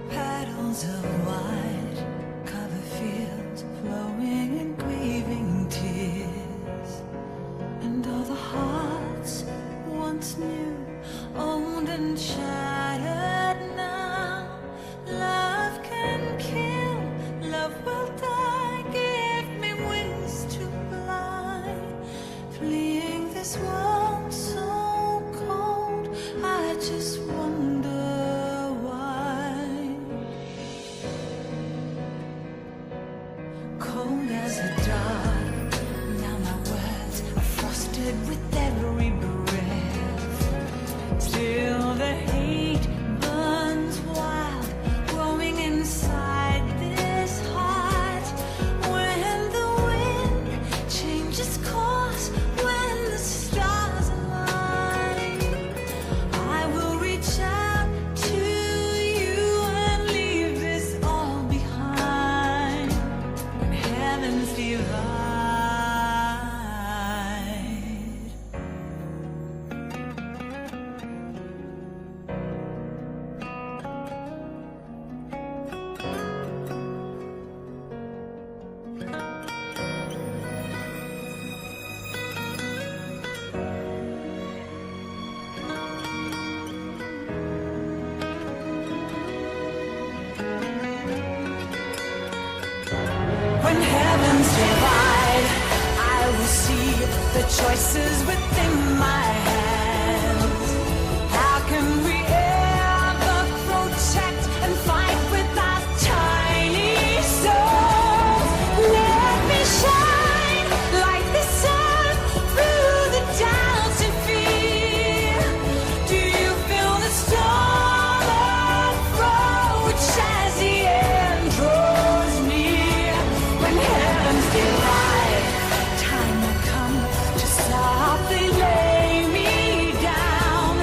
Petals of white cover fields, flowing and grieving tears, and all the hearts once new, owned and shattered now. Love can kill, love will die. Give me wings to fly, fleeing this world so cold. I just wonder why. Cold as a dart, now my words are frosted with every breath. Still the hate burns wild, growing inside this heart. When the wind changes course, when the stars align, I will reach out to you and leave this all behind. When heavens divide. When heavens divide, I will see the choices within my hands. How can we ever protect and fight with our tiny souls? Let me shine like the sun through the doubts and fear. Do you feel the storm approach as the end draws near? When heavens divide, time will come to softly lay me down.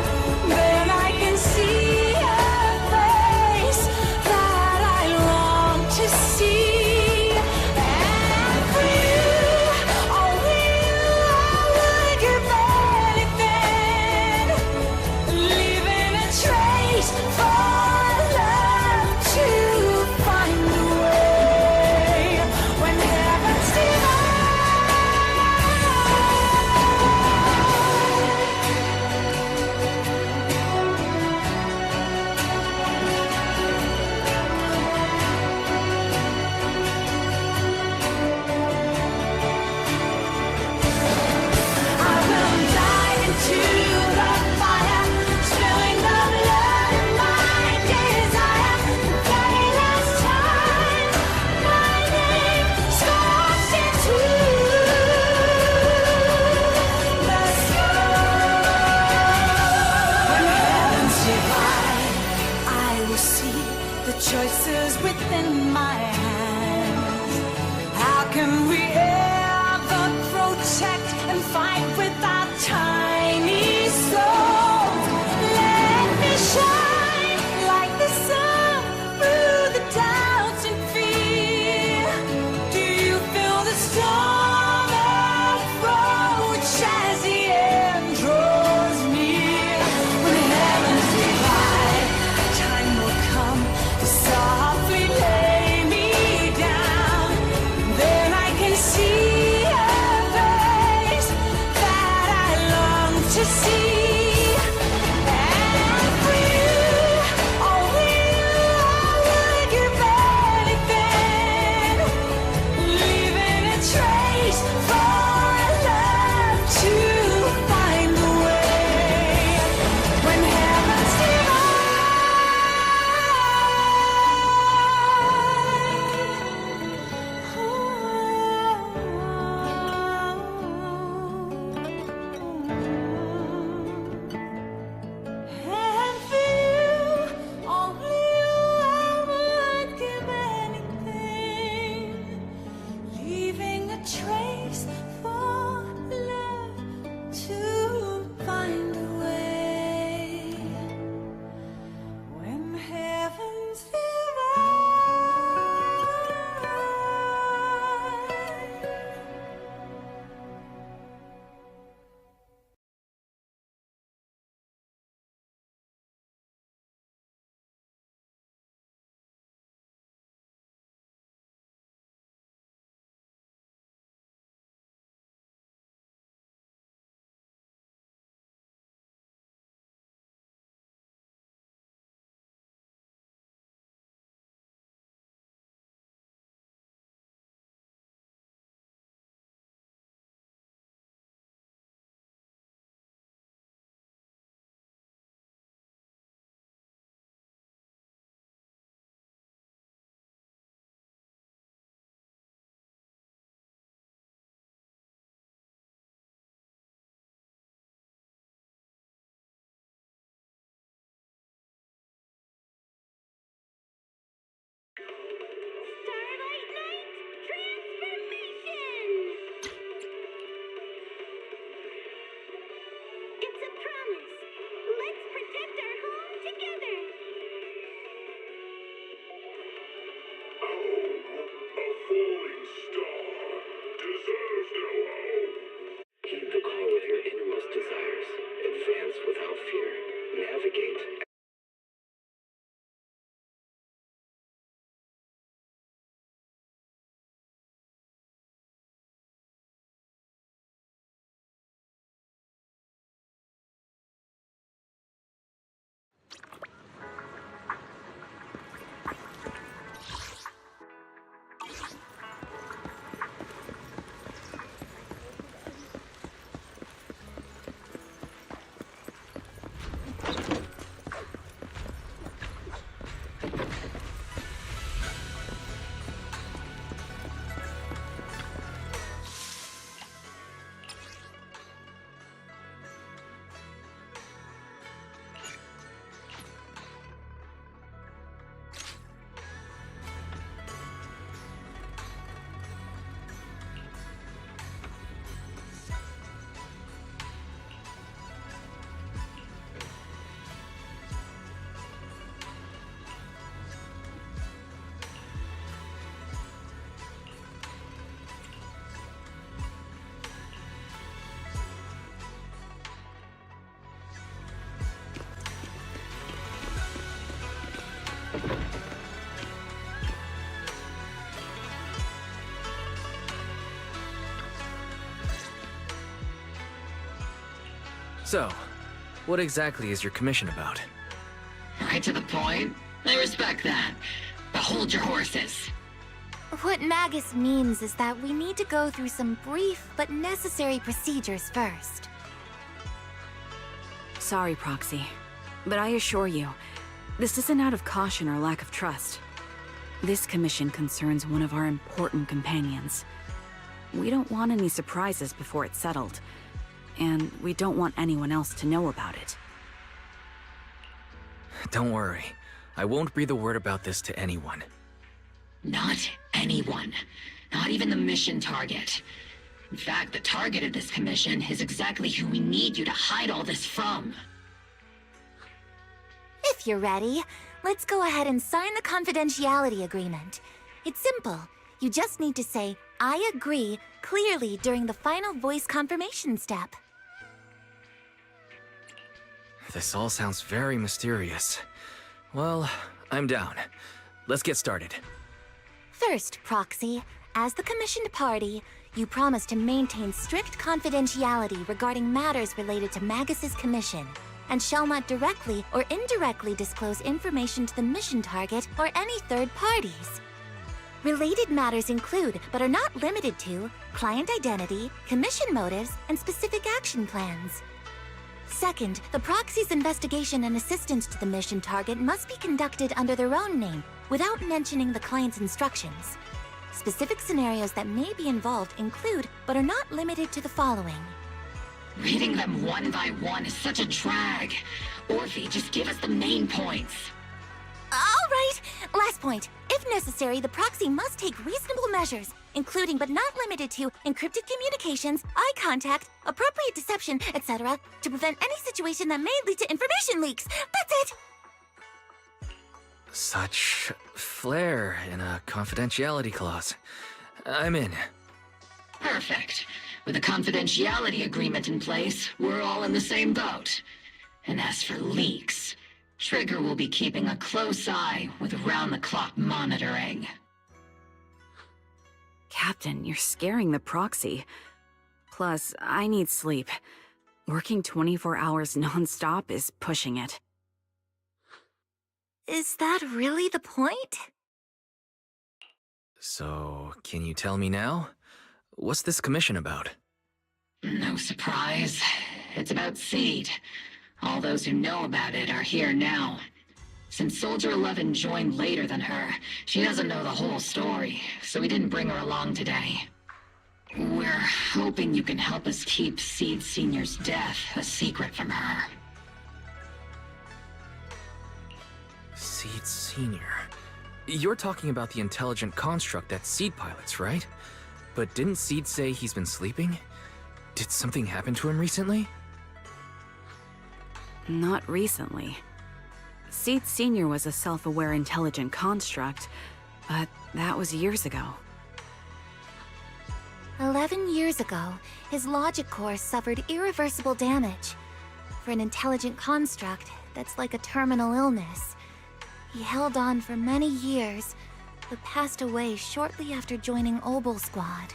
Then I can see a face that I long to see. And for you, only you, I would give anything, leaving a trace for love to find a way. When heavens divide. I will dive into the fire, spilling the blood of my desire. The very last time my name scarfs into the sky. When heavens divide, I will see the choices within my hands. How can we ever protect and fight with our tiny souls? Let me shine like the sun through the doubts and fear. Do you feel the storm approach as the end draws near? When heavens divide, time will come to softly lay me down. Then I can see a face that I long to see. And for you, only you, I would give anything, leaving a trace for love to find a way. When heavens divide. And for you, only you, I would give anything, leaving a trace for love to find a way. When heavens divide. So, what exactly is your commission about? Right to the point. I respect that. But hold your horses. What Magus means is that we need to go through some brief but necessary procedures first. Sorry, Proxy, but I assure you, this isn't out of caution or lack of trust. This commission concerns one of our important companions. We don't want any surprises before it's settled, and we don't want anyone else to know about it. Don't worry. I won't breathe a word about this to anyone. Not anyone. Not even the mission target. In fact, the target of this commission is exactly who we need you to hide all this from. If you're ready, let's go ahead and sign the confidentiality agreement. It's simple. You just need to say, "I agree," clearly during the final voice confirmation step. This all sounds very mysterious. Well, I'm down. Let's get started. First, Proxy, as the commissioned party, you promise to maintain strict confidentiality regarding matters related to Magus's commission, and shall not directly or indirectly disclose information to the mission target or any third parties. Related matters include, but are not limited to, client identity, commission motives, and specific action plans. Second, the proxy's investigation and assistance to the mission target must be conducted under their own name, without mentioning the client's instructions. Specific scenarios that may be involved include, but are not limited to the following. Reading them one by one is such a drag. Orphe, just give us the main points. All right, last point. If necessary, the proxy must take reasonable measures, including but not limited to encrypted communications, eye contact, appropriate deception, etc., to prevent any situation that may lead to information leaks. That's it! Such flair in a confidentiality clause. I'm in. Perfect. With a confidentiality agreement in place, we're all in the same boat. And as for leaks, Trigger will be keeping a close eye with round-the-clock monitoring. Captain, you're scaring the proxy. Plus, I need sleep. Working 24 hours non-stop is pushing it. Is that really the point? So, can you tell me now? What's this commission about? No surprise. It's about Seed. All those who know about it are here now. Since Soldier 11 joined later than her, she doesn't know the whole story, so we didn't bring her along today. We're hoping you can help us keep Seed Senior's death a secret from her. Seed Senior. You're talking about the intelligent construct that Seed pilots, right? But didn't Seed say he's been sleeping? Did something happen to him recently? Not recently. Seed Senior was a self-aware intelligent construct, but that was years ago. 11 years ago, his logic core suffered irreversible damage. For an intelligent construct, that's like a terminal illness. He held on for many years, but passed away shortly after joining Obel Squad.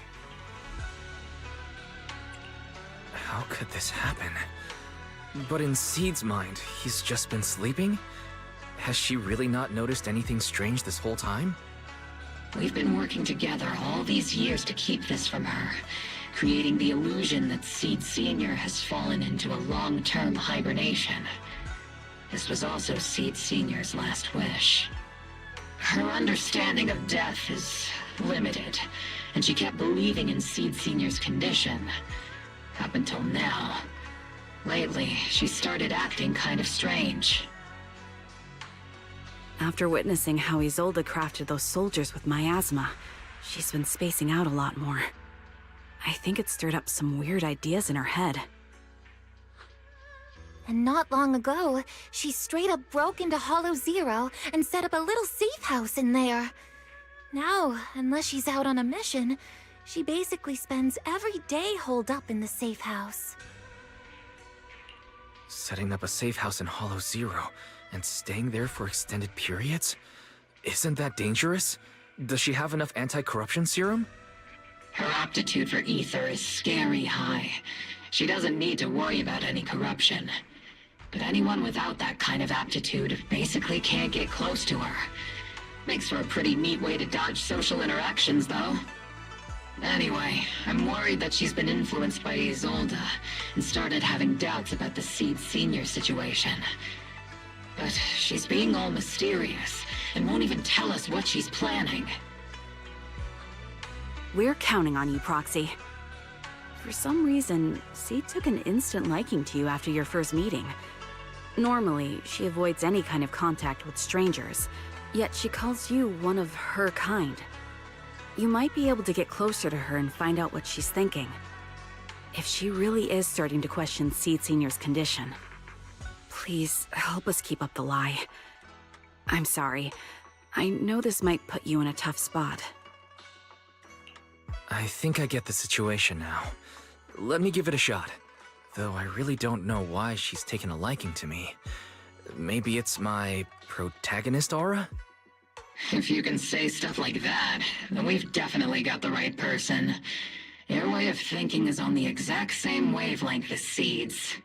How could this happen? But in Seed's mind, he's just been sleeping? Has she really not noticed anything strange this whole time? We've been working together all these years to keep this from her, creating the illusion that Seed Senior has fallen into a long-term hibernation. This was also Seed Senior's last wish. Her understanding of death is limited, and she kept believing in Seed Senior's condition. Up until now. Lately, she started acting kind of strange. After witnessing how Isolde crafted those soldiers with miasma, she's been spacing out a lot more. I think it stirred up some weird ideas in her head. And not long ago, she straight up broke into Hollow Zero and set up a little safe house in there. Now, unless she's out on a mission, she basically spends every day holed up in the safe house. Setting up a safe house in Hollow Zero and staying there for extended periods? Isn't that dangerous? Does she have enough anti-corruption serum? Her aptitude for ether is scary high. She doesn't need to worry about any corruption. But anyone without that kind of aptitude basically can't get close to her. Makes for a pretty neat way to dodge social interactions, though. Anyway, I'm worried that she's been influenced by Isolde and started having doubts about the Seed Senior situation. But she's being all mysterious and won't even tell us what she's planning. We're counting on you, Proxy. For some reason, Seed took an instant liking to you after your first meeting. Normally, she avoids any kind of contact with strangers, yet she calls you one of her kind. You might be able to get closer to her and find out what she's thinking. If she really is starting to question Seed Senior's condition, please help us keep up the lie. I'm sorry. I know this might put you in a tough spot. I think I get the situation now. Let me give it a shot. Though I really don't know why she's taken a liking to me. Maybe it's my protagonist aura? If you can say stuff like that, then we've definitely got the right person. Your way of thinking is on the exact same wavelength as Seed's.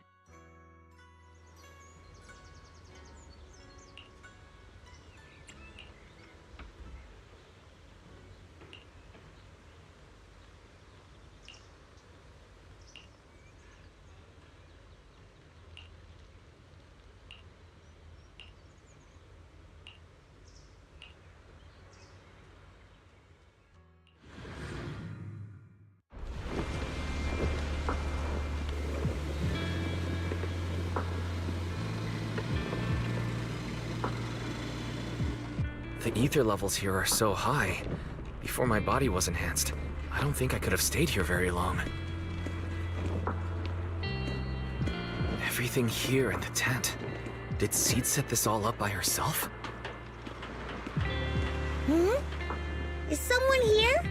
The ether levels here are so high. Before my body was enhanced, I don't think I could have stayed here very long. Everything here in the tent. Did Seed set this all up by herself? Is someone here?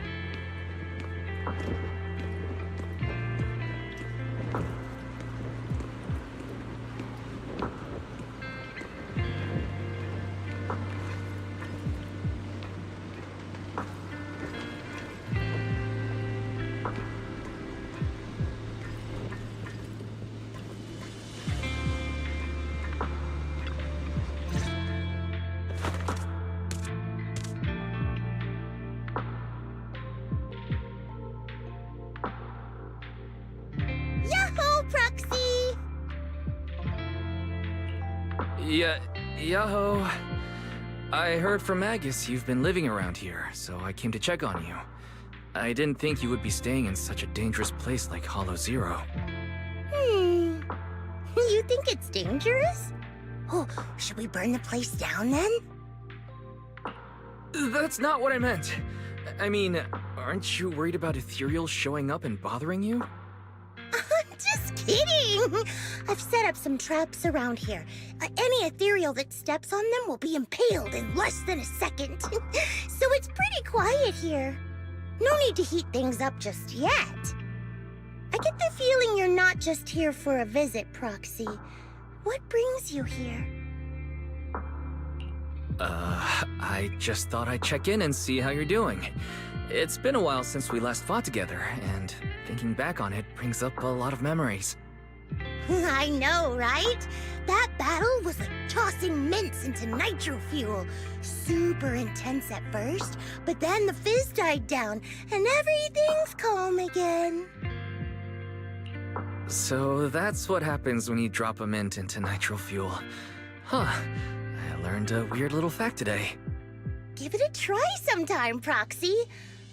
Yo. I heard from Magus you've been living around here, so I came to check on you. I didn't think you would be staying in such a dangerous place like Hollow Zero. You think it's dangerous? Oh, should we burn the place down then? That's not what I meant. I mean, aren't you worried about ethereals showing up and bothering you? Just kidding! I've set up some traps around here. Any ethereal that steps on them will be impaled in less than a second. So it's pretty quiet here. No need to heat things up just yet. I get the feeling you're not just here for a visit, Proxy. What brings you here? I just thought I'd check in and see how you're doing. It's been a while since we last fought together, and thinking back on it brings up a lot of memories. I know, right? That battle was like tossing mints into nitro fuel. Super intense at first, but then the fizz died down, and everything's calm again. So that's what happens when you drop a mint into nitro fuel. Huh. I learned a weird little fact today. Give it a try sometime, Proxy.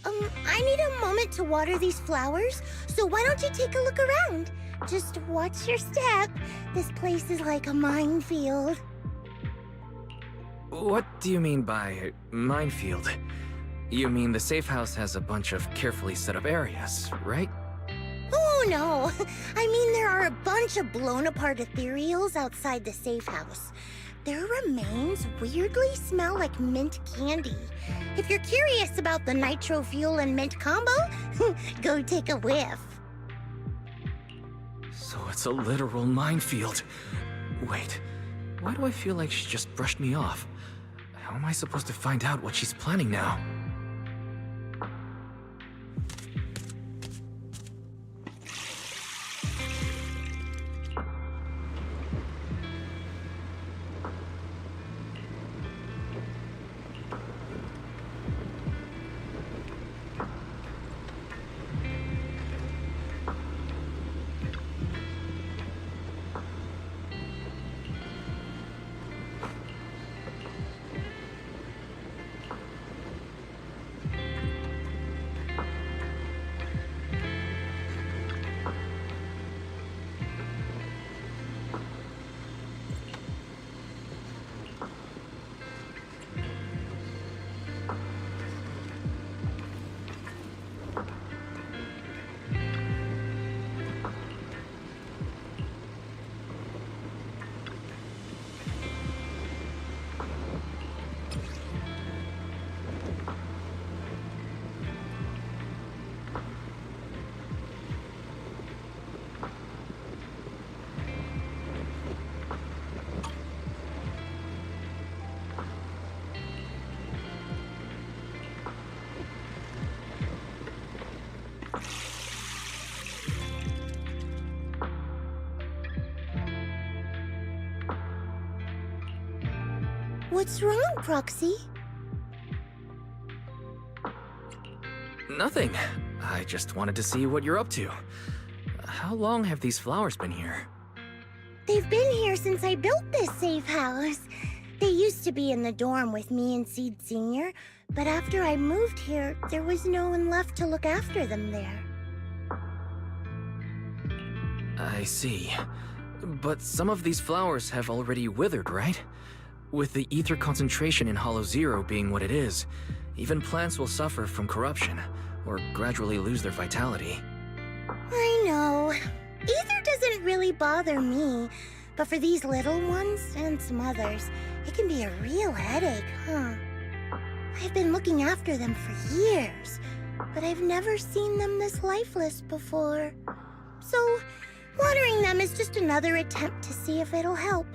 I need a moment to water these flowers, so why don't you take a look around? Just watch your step. This place is like a minefield. What do you mean by minefield? You mean the safe house has a bunch of carefully set up areas, right? Oh, no. I mean, there are a bunch of blown apart ethereals outside the safe house. Their remains weirdly smell like mint candy. If you're curious about the nitro fuel and mint combo, go take a whiff. So it's a literal minefield. Wait, why do I feel like she just brushed me off? How am I supposed to find out what she's planning now? What's wrong, Proxy? Nothing. I just wanted to see what you're up to. How long have these flowers been here? They've been here since I built this safe house. They used to be in the dorm with me and Seed Sr., but after I moved here, there was no one left to look after them there. I see. But some of these flowers have already withered, right? With the ether concentration in Hollow Zero being what it is, even plants will suffer from corruption, or gradually lose their vitality. I know. Ether doesn't really bother me, but for these little ones, and some others, it can be a real headache, huh? I've been looking after them for years, but I've never seen them this lifeless before. So, watering them is just another attempt to see if it'll help.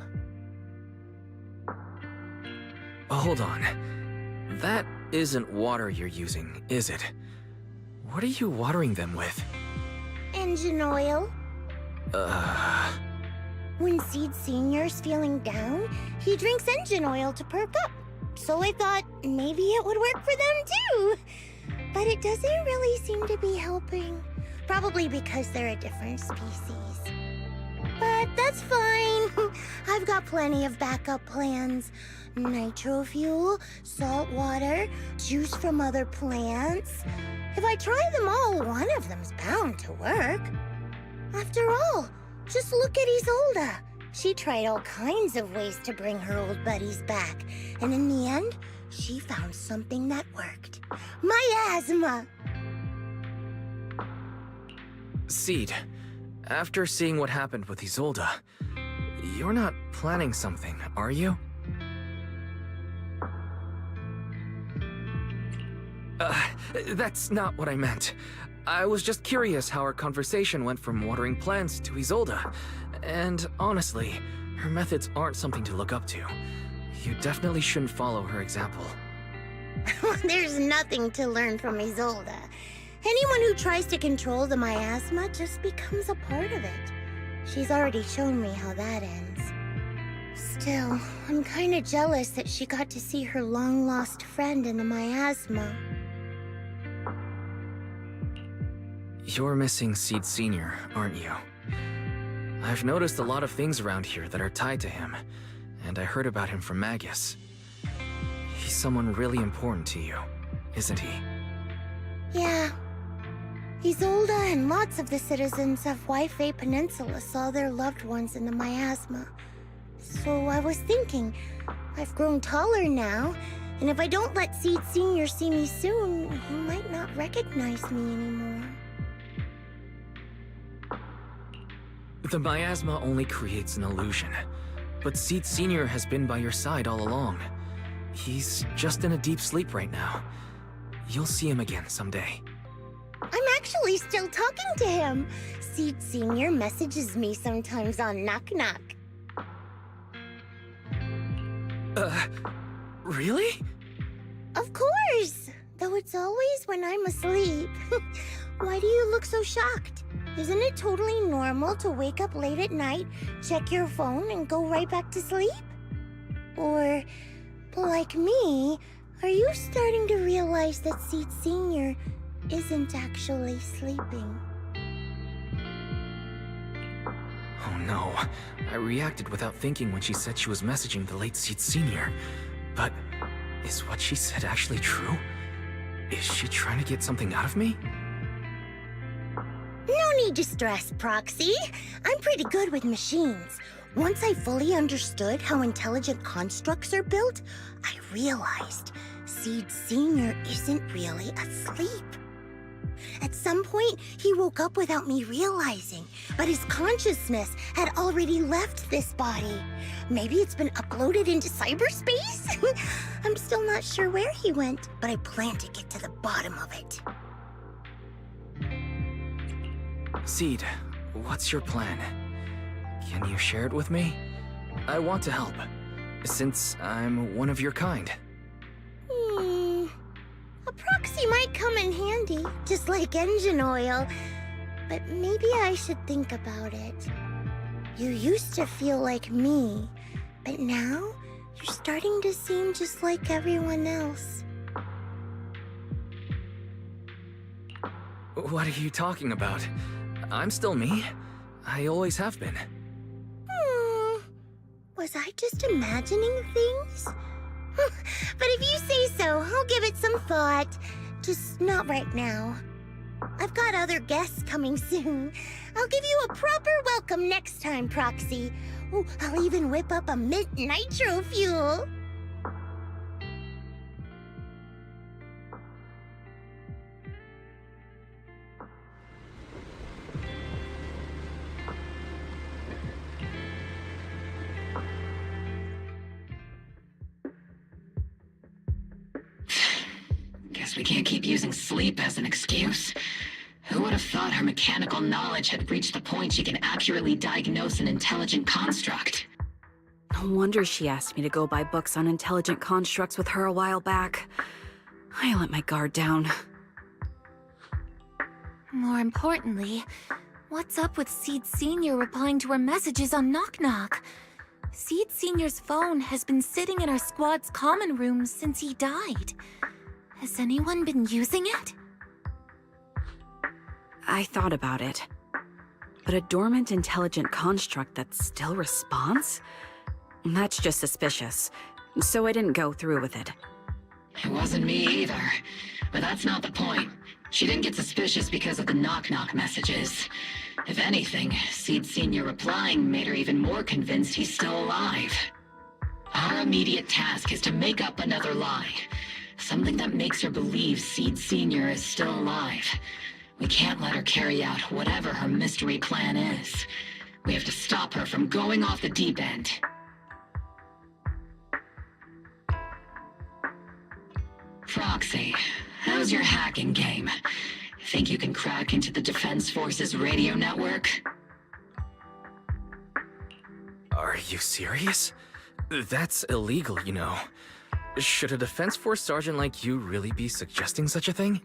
Hold on. That isn't water you're using, is it? What are you watering them with? Engine oil. When Seed Senior's feeling down, he drinks engine oil to perk up. So I thought maybe it would work for them too. But it doesn't really seem to be helping. Probably because they're a different species. But that's fine. I've got plenty of backup plans. Nitro fuel, salt water, juice from other plants. If I try them all, one of them's bound to work. After all, just look at Isolda. She tried all kinds of ways to bring her old buddies back, and in the end, she found something that worked. Miasma! Seed, after seeing what happened with Isolda, you're not planning something, are you? That's not what I meant. I was just curious how our conversation went from watering plants to Isolda. And honestly, her methods aren't something to look up to. You definitely shouldn't follow her example. There's nothing to learn from Isolda. Anyone who tries to control the miasma just becomes a part of it. She's already shown me how that ends. Still, I'm kinda jealous that she got to see her long-lost friend in the miasma. You're missing Seed Sr., aren't you? I've noticed a lot of things around here that are tied to him, and I heard about him from Magus. He's someone really important to you, isn't he? Yeah. Isolda and lots of the citizens of Wi-Fi Peninsula saw their loved ones in the miasma. So I was thinking, I've grown taller now, and if I don't let Seed Sr. see me soon, he might not recognize me anymore. The miasma only creates an illusion, but Seed Sr. has been by your side all along. He's just in a deep sleep right now. You'll see him again someday. I'm actually still talking to him. Seed Sr. messages me sometimes on Knock Knock. Really? Of course! Though it's always when I'm asleep. Why do you look so shocked? Isn't it totally normal to wake up late at night, check your phone, and go right back to sleep? Or, like me, are you starting to realize that Seed Sr. isn't actually sleeping? Oh no, I reacted without thinking when she said she was messaging the late Seed Sr. But is what she said actually true? Is she trying to get something out of me? No need to stress, Proxy. I'm pretty good with machines. Once I fully understood how intelligent constructs are built, I realized Seed Sr. isn't really asleep. At some point, he woke up without me realizing, but his consciousness had already left this body. Maybe it's been uploaded into cyberspace? I'm still not sure where he went, but I plan to get to the bottom of it. Seed, what's your plan? Can you share it with me? I want to help, since I'm one of your kind. A proxy might come in handy, just like engine oil. But maybe I should think about it. You used to feel like me, but now You're starting to seem just like everyone else. What are you talking about? I'm still me. I always have been. Was I just imagining things? But if you say so, I'll give it some thought. Just not right now. I've got other guests coming soon. I'll give you a proper welcome next time, Proxy. Ooh, I'll even whip up a mint nitro fuel. Guess we can't keep using sleep as an excuse. Who would have thought her mechanical knowledge had reached the point she can accurately diagnose an intelligent construct? No wonder she asked me to go buy books on intelligent constructs with her a while back. I let my guard down. More importantly, what's up with Seed Sr. replying to her messages on Knock Knock? Seed Sr.'s phone has been sitting in our squad's common room since he died. Has anyone been using it? I thought about it. But a dormant intelligent construct that still responds? That's just suspicious. So I didn't go through with it. It wasn't me either. But that's not the point. She didn't get suspicious because of the knock-knock messages. If anything, Seed Sr. replying made her even more convinced he's still alive. Our immediate task is to make up another lie. Something that makes her believe Seed Sr. is still alive. We can't let her carry out whatever her mystery plan is. We have to stop her from going off the deep end. Proxy, how's your hacking game? Think you can crack into the Defense Force's radio network? Are you serious? That's illegal, you know. Should a Defense Force sergeant like you really be suggesting such a thing?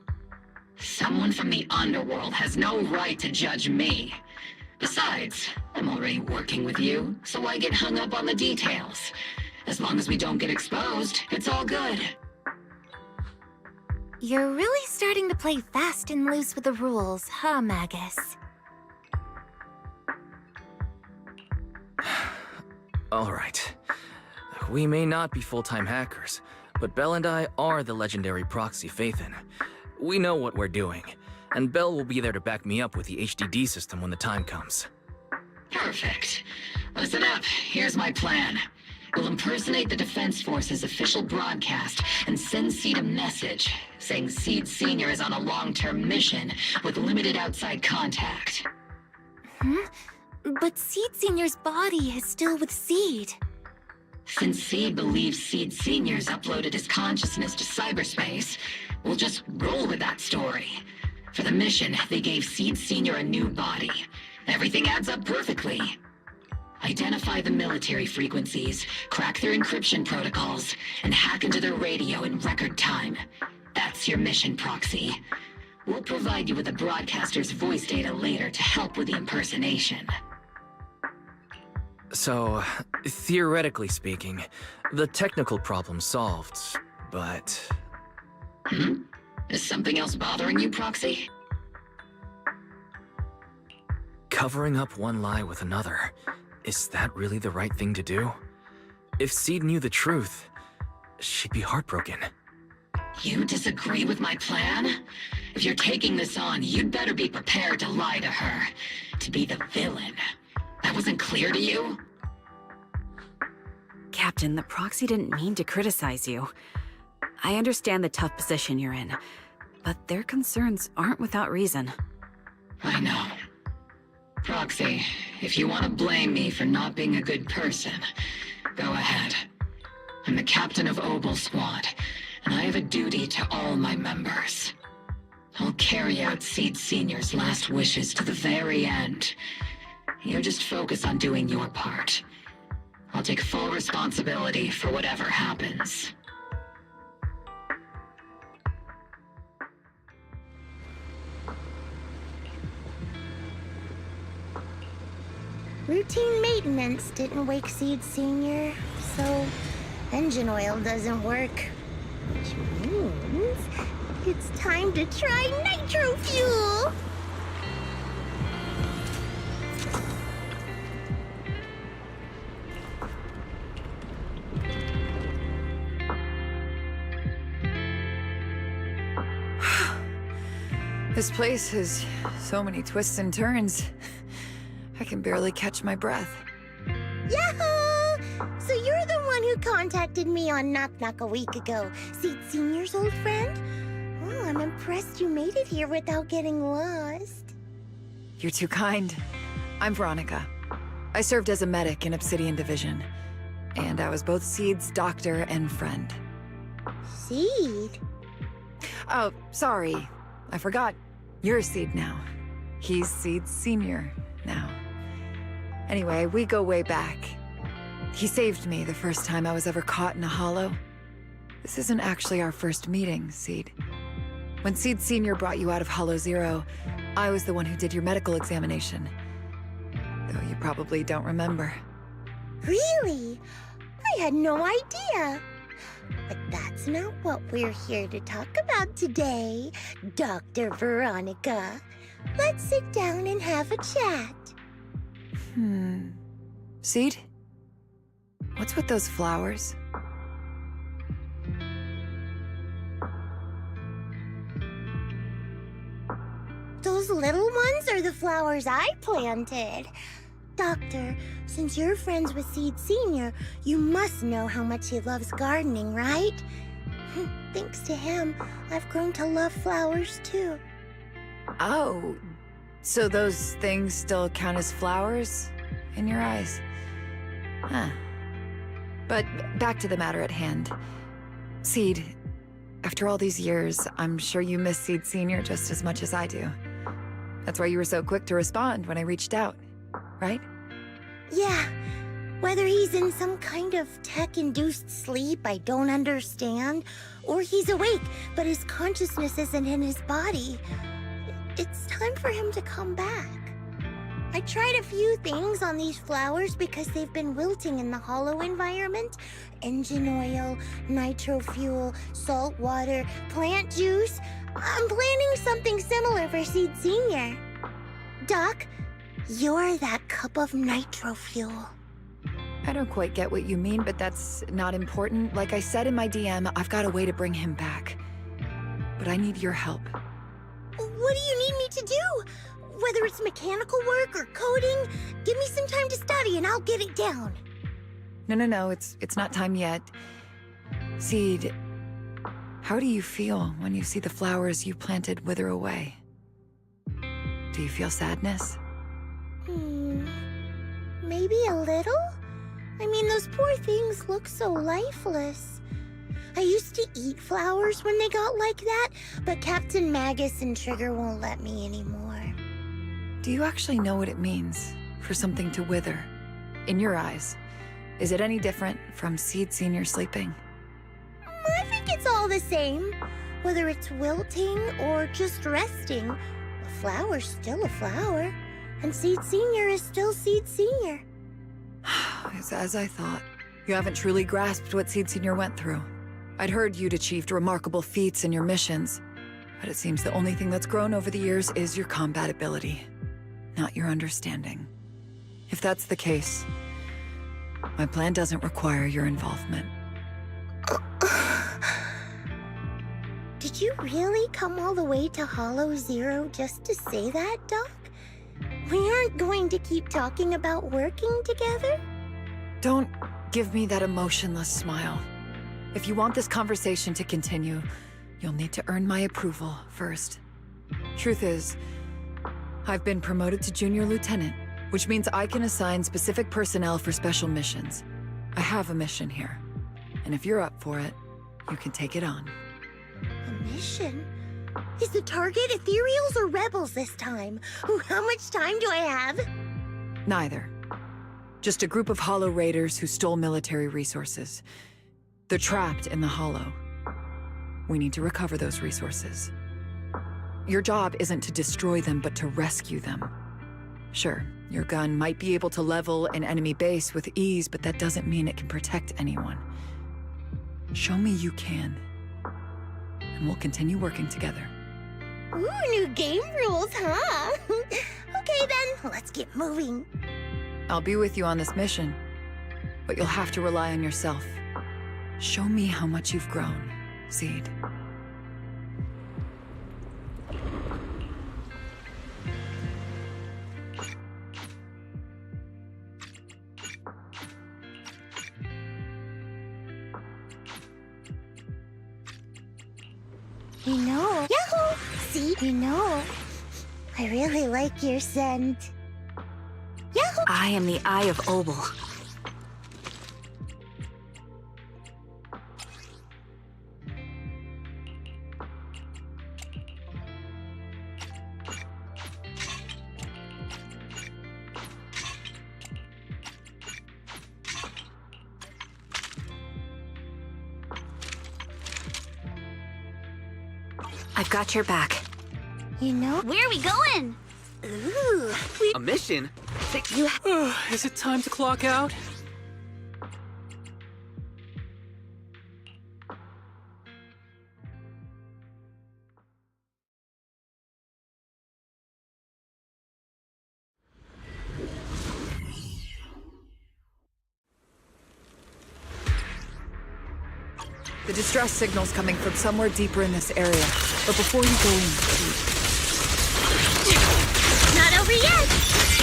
Someone from the underworld has no right to judge me. Besides, I'm already working with you, so why get hung up on the details? As long as we don't get exposed, it's all good. You're really starting to play fast and loose with the rules, huh, Magus? All right. We may not be full-time hackers, but Belle and I are the legendary Proxy Phaethon. We know what we're doing, and Belle will be there to back me up with the HDD system when the time comes. Perfect. Listen up, here's my plan. We'll impersonate the Defense Force's official broadcast and send Seed a message saying Seed Sr. is on a long-term mission with limited outside contact. But Seed Sr.'s body is still with Seed. Since Seed believes Seed Sr.'s uploaded his consciousness to cyberspace, we'll just roll with that story. For the mission, they gave Seed Sr. a new body. Everything adds up perfectly. Identify the military frequencies, crack their encryption protocols, and hack into their radio in record time. That's your mission, Proxy. We'll provide you with the broadcaster's voice data later to help with the impersonation. So, theoretically speaking, the technical problem's solved, but... Is something else bothering you, Proxy? Covering up one lie with another, is that really the right thing to do? If Seed knew the truth, she'd be heartbroken. You disagree with my plan? If you're taking this on, you'd better be prepared to lie to her. To be the villain. That wasn't clear to you? Captain, the Proxy didn't mean to criticize you. I understand the tough position you're in, but their concerns aren't without reason. I know. Proxy, if you want to blame me for not being a good person, go ahead. I'm the captain of Obel Squad, and I have a duty to all my members. I'll carry out Seed Sr.'s last wishes to the very end. You just focus on doing your part. I'll take full responsibility for whatever happens. Routine maintenance didn't wake Seed Sr., so Engine oil doesn't work. Which means it's time to try nitro fuel! This place has so many twists and turns. I can barely catch my breath. Yahoo! So you're the one who contacted me on Knock Knock a week ago, Seed Senior's old friend? Well, I'm impressed you made it here without getting lost. You're too kind. I'm Veronica. I served as a medic in Obsidian Division. And I was both Seed's doctor and friend. Seed? Oh, sorry. I forgot. You're Seed now. He's Seed Senior now. Anyway, we go way back. He saved me the first time I was ever caught in a hollow. This isn't actually our first meeting, Seed. When Seed Senior brought you out of Hollow Zero, I was the one who did your medical examination. Though you probably don't remember. Really? I had no idea. But that's not what we're here to talk about today, Dr. Veronica. Let's sit down and have a chat. Seed? What's with those flowers? Those little ones are the flowers I planted. Doctor, since you're friends with Seed Senior, you must know how much he loves gardening, right? Thanks to him, I've grown to love flowers too. Oh, so those things still count as flowers in your eyes? Huh. But back to the matter at hand. Seed, after all these years, I'm sure you miss Seed Senior just as much as I do. That's why you were so quick to respond when I reached out, right? Yeah. Whether he's in some kind of tech-induced sleep I don't understand, or he's awake, but his consciousness isn't in his body, it's time for him to come back. I tried a few things on these flowers because they've been wilting in the hollow environment. Engine oil, nitro fuel, salt water, plant juice. I'm planning something similar for Seed Senior. Doc, you're that cup of nitro fuel. I don't quite get what you mean, but that's not important. Like I said in my DM, I've got a way to bring him back. But I need your help. What do you need me to do? Whether it's mechanical work or coding, give me some time to study and I'll get it down. No, it's not time yet. Seed, how do you feel when you see the flowers you planted wither away? Do you feel sadness? Maybe a little? I mean, those poor things look so lifeless. I used to eat flowers when they got like that, but Captain Magus and Trigger won't let me anymore. Do you actually know what it means for something to wither? In your eyes, is it any different from Seed Senior sleeping? I think it's all the same. Whether it's wilting or just resting, a flower's still a flower, and Seed Senior is still Seed Senior. It's as I thought. You haven't truly grasped what Seed Senior went through. I'd heard you'd achieved remarkable feats in your missions, but it seems the only thing that's grown over the years is your combat ability, not your understanding. If that's the case, my plan doesn't require your involvement. Did you really come all the way to Hollow Zero just to say that, Doc? We aren't going to keep talking about working together? Don't give me that emotionless smile. If you want this conversation to continue, you'll need to earn my approval first. Truth is, I've been promoted to Junior Lieutenant, which means I can assign specific personnel for special missions. I have a mission here, and if you're up for it, you can take it on. A mission? Is the target Ethereals or Rebels this time? How much time do I have? Neither. Just a group of Hollow Raiders who stole military resources. They're trapped in the Hollow. We need to recover those resources. Your job isn't to destroy them, but to rescue them. Sure, your gun might be able to level an enemy base with ease, but that doesn't mean it can protect anyone. Show me you can. And we'll continue working together. Ooh, new game rules, huh? Okay then, let's get moving. I'll be with you on this mission, but you'll have to rely on yourself. Show me how much you've grown, Seed. You know, Yahoo! See, you know, I really like your scent. Yahoo! I am the Eye of Obel. I've got your back. You know, Where are we going? ooh, A mission? you Is it time to clock out? The distress signal's coming from somewhere deeper in this area. But before you go in, not over yet.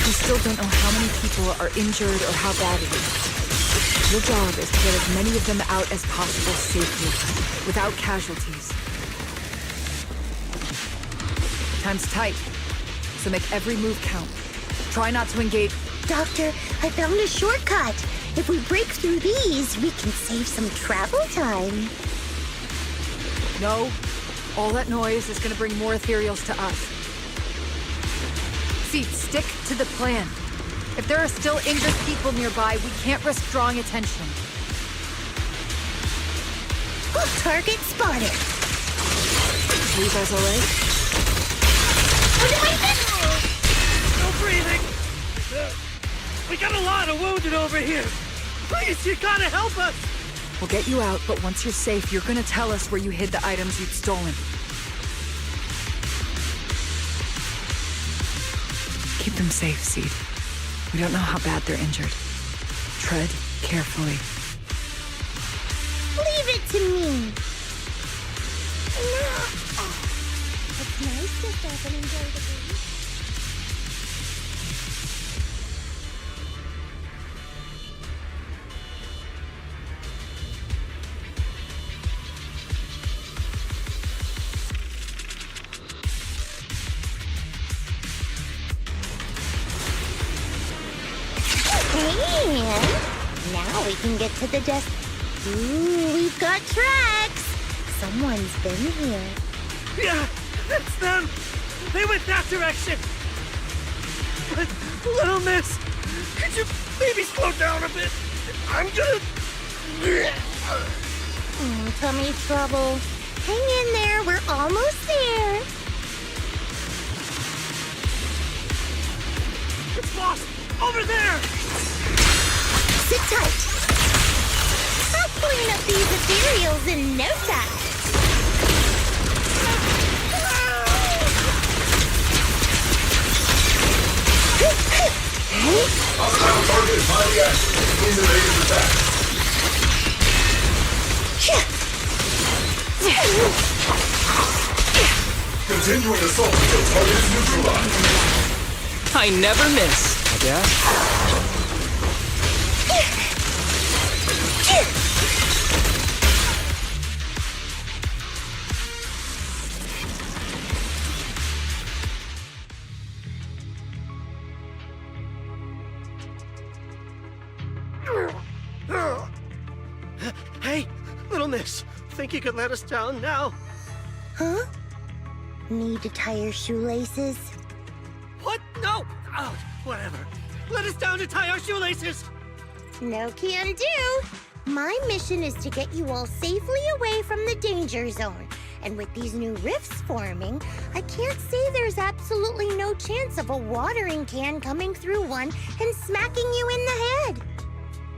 we still don't know how many people are injured or how bad it is. Your job is to get as many of them out as possible safely, without casualties. Time's tight, so make every move count. Try not to engage. Doctor, I found a shortcut. If we break through these, we can save some travel time. No, all that noise is gonna bring more ethereals to us. See, stick to the plan. If there are still injured people nearby, we can't risk drawing attention. Target spotted. Are you guys alright? No breathing! We got a lot of wounded over here! Please, you gotta help us! We'll get you out, but once you're safe, you're gonna tell us where you hid the items you'd stolen. Keep them safe, Seed. We don't know how bad they're injured. Tread carefully. Leave it to me. No. It's nice to stop and enjoy the breeze. And now we can get to the desk. Ooh, we've got tracks. Someone's been here. Yeah, that's them! They went that direction! But, little miss, could you maybe slow down a bit? I'm gonna... Tummy trouble. Hang in there, we're almost there. It's lost! Over there! Sit tight. I'll clean up these ethereals in no time. Hostile target is highly active. Please evade his attack. Continuing assault until target is neutralized. I never miss, I guess. Hey, little miss, think you could let us down now? Huh? Need to tie your shoelaces? What? No! Oh, whatever. Let us down to tie our shoelaces! No can do. My mission is to get you all safely away from the danger zone. And with these new rifts forming, I can't say there's absolutely no chance of a watering can coming through one and smacking you in the head.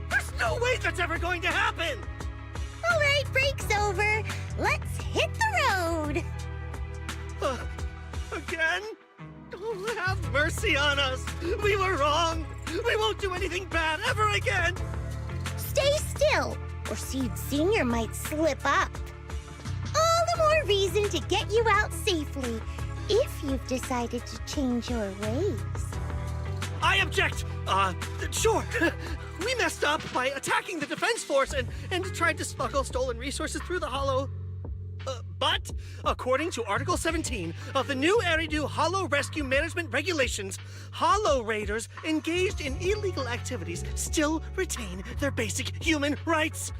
There's no way that's ever going to happen! All right. right, break's over. Let's hit the road. Again? Oh, have mercy on us. We were wrong. We won't do anything bad ever again. Stay still, or Seed Senior might slip up. All the more reason to get you out safely, if you've decided to change your ways. I object. Sure. We messed up by attacking the defense force and tried to smuggle stolen resources through the Hollow. But, according to Article 17 of the new Eridu Hollow Rescue Management Regulations, Hollow Raiders engaged in illegal activities still retain their basic human rights.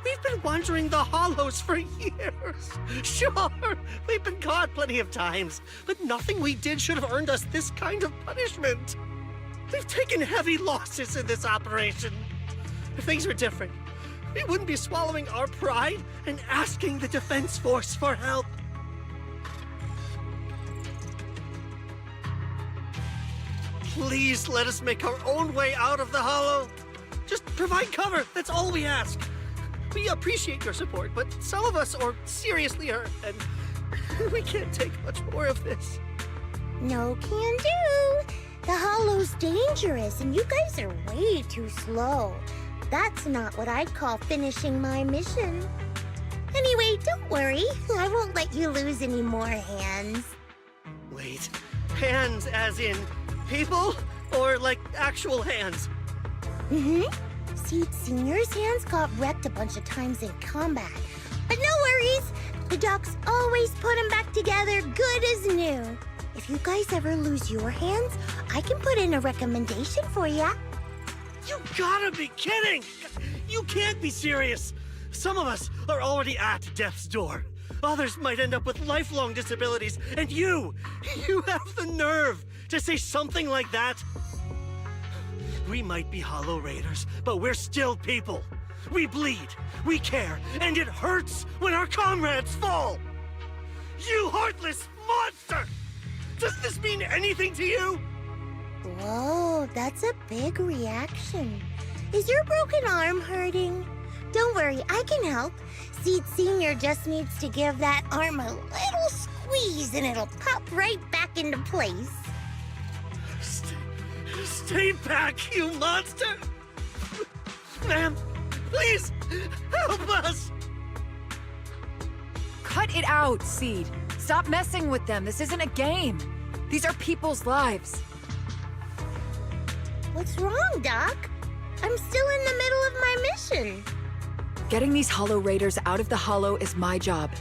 We've been wandering the Hollows for years. Sure, we've been caught plenty of times, but nothing we did should have earned us this kind of punishment. We've taken heavy losses in this operation. If things were different, we wouldn't be swallowing our pride and asking the Defense Force for help. Please let us make our own way out of the Hollow. Just provide cover, that's all we ask. We appreciate your support, but some of us are seriously hurt, and we can't take much more of this. No can do. The Hollow's dangerous, and you guys are way too slow. That's not what I'd call finishing my mission. Anyway, don't worry. I won't let you lose any more hands. Wait, hands as in people? Or like actual hands? Mm-hmm. Seed Senior's hands got wrecked a bunch of times in combat. But no worries. The docs always put them back together good as new. If you guys ever lose your hands, I can put in a recommendation for ya. You gotta be kidding! You can't be serious! Some of us are already at death's door. Others might end up with lifelong disabilities, and you have the nerve to say something like that? We might be Hollow Raiders, but we're still people. We bleed, we care, and it hurts when our comrades fall! You heartless monster! Does this mean anything to you? Whoa, that's a big reaction. Is your broken arm hurting? Don't worry, I can help. Seed Senior just needs to give that arm a little squeeze and it'll pop right back into place. Stay back, you monster! Ma'am, please, help us! Cut it out, Seed. Stop messing with them. This isn't a game. These are people's lives. What's wrong, Doc? I'm still in the middle of my mission. Getting these Hollow Raiders out of the Hollow is my job.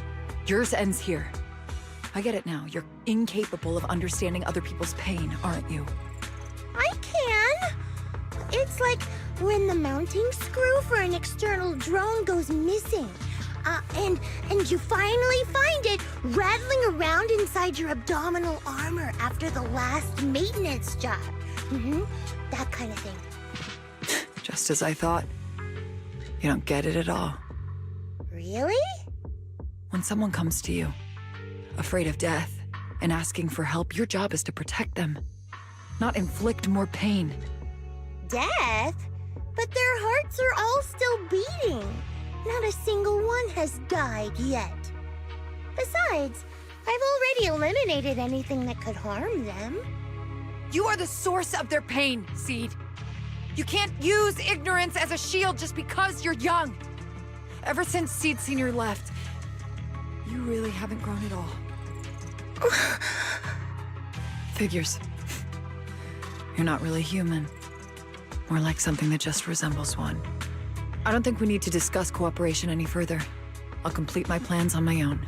Yours ends here. I get it now. You're incapable of understanding other people's pain, aren't you? I can. It's like when the mounting screw for an external drone goes missing. And you finally find it rattling around inside your abdominal armor after the last maintenance job. Mm-hmm. That kind of thing. Just as I thought. You don't get it at all. Really? When someone comes to you, afraid of death, and asking for help, your job is to protect them, not inflict more pain. Death? But their hearts are all still beating. Not a single one has died yet. Besides, I've already eliminated anything that could harm them. You are the source of their pain, Seed. You can't use ignorance as a shield just because you're young. Ever since Seed Senior left, you really haven't grown at all. Figures. You're not really human. More like something that just resembles one. I don't think we need to discuss cooperation any further. I'll complete my plans on my own.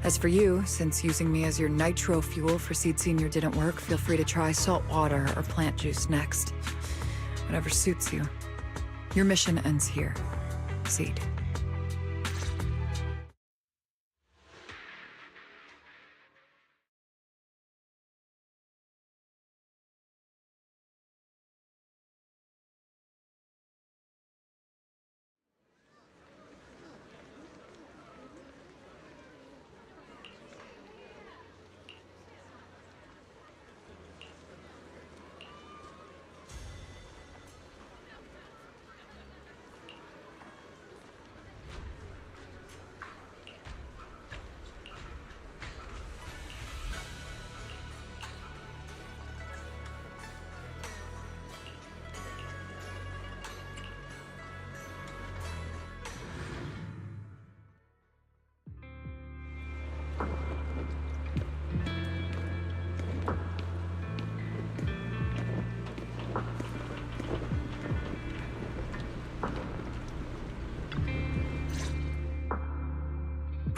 As for you, since using me as your nitro fuel for Seed Senior didn't work, feel free to try salt water or plant juice next. Whatever suits you. Your mission ends here, Seed.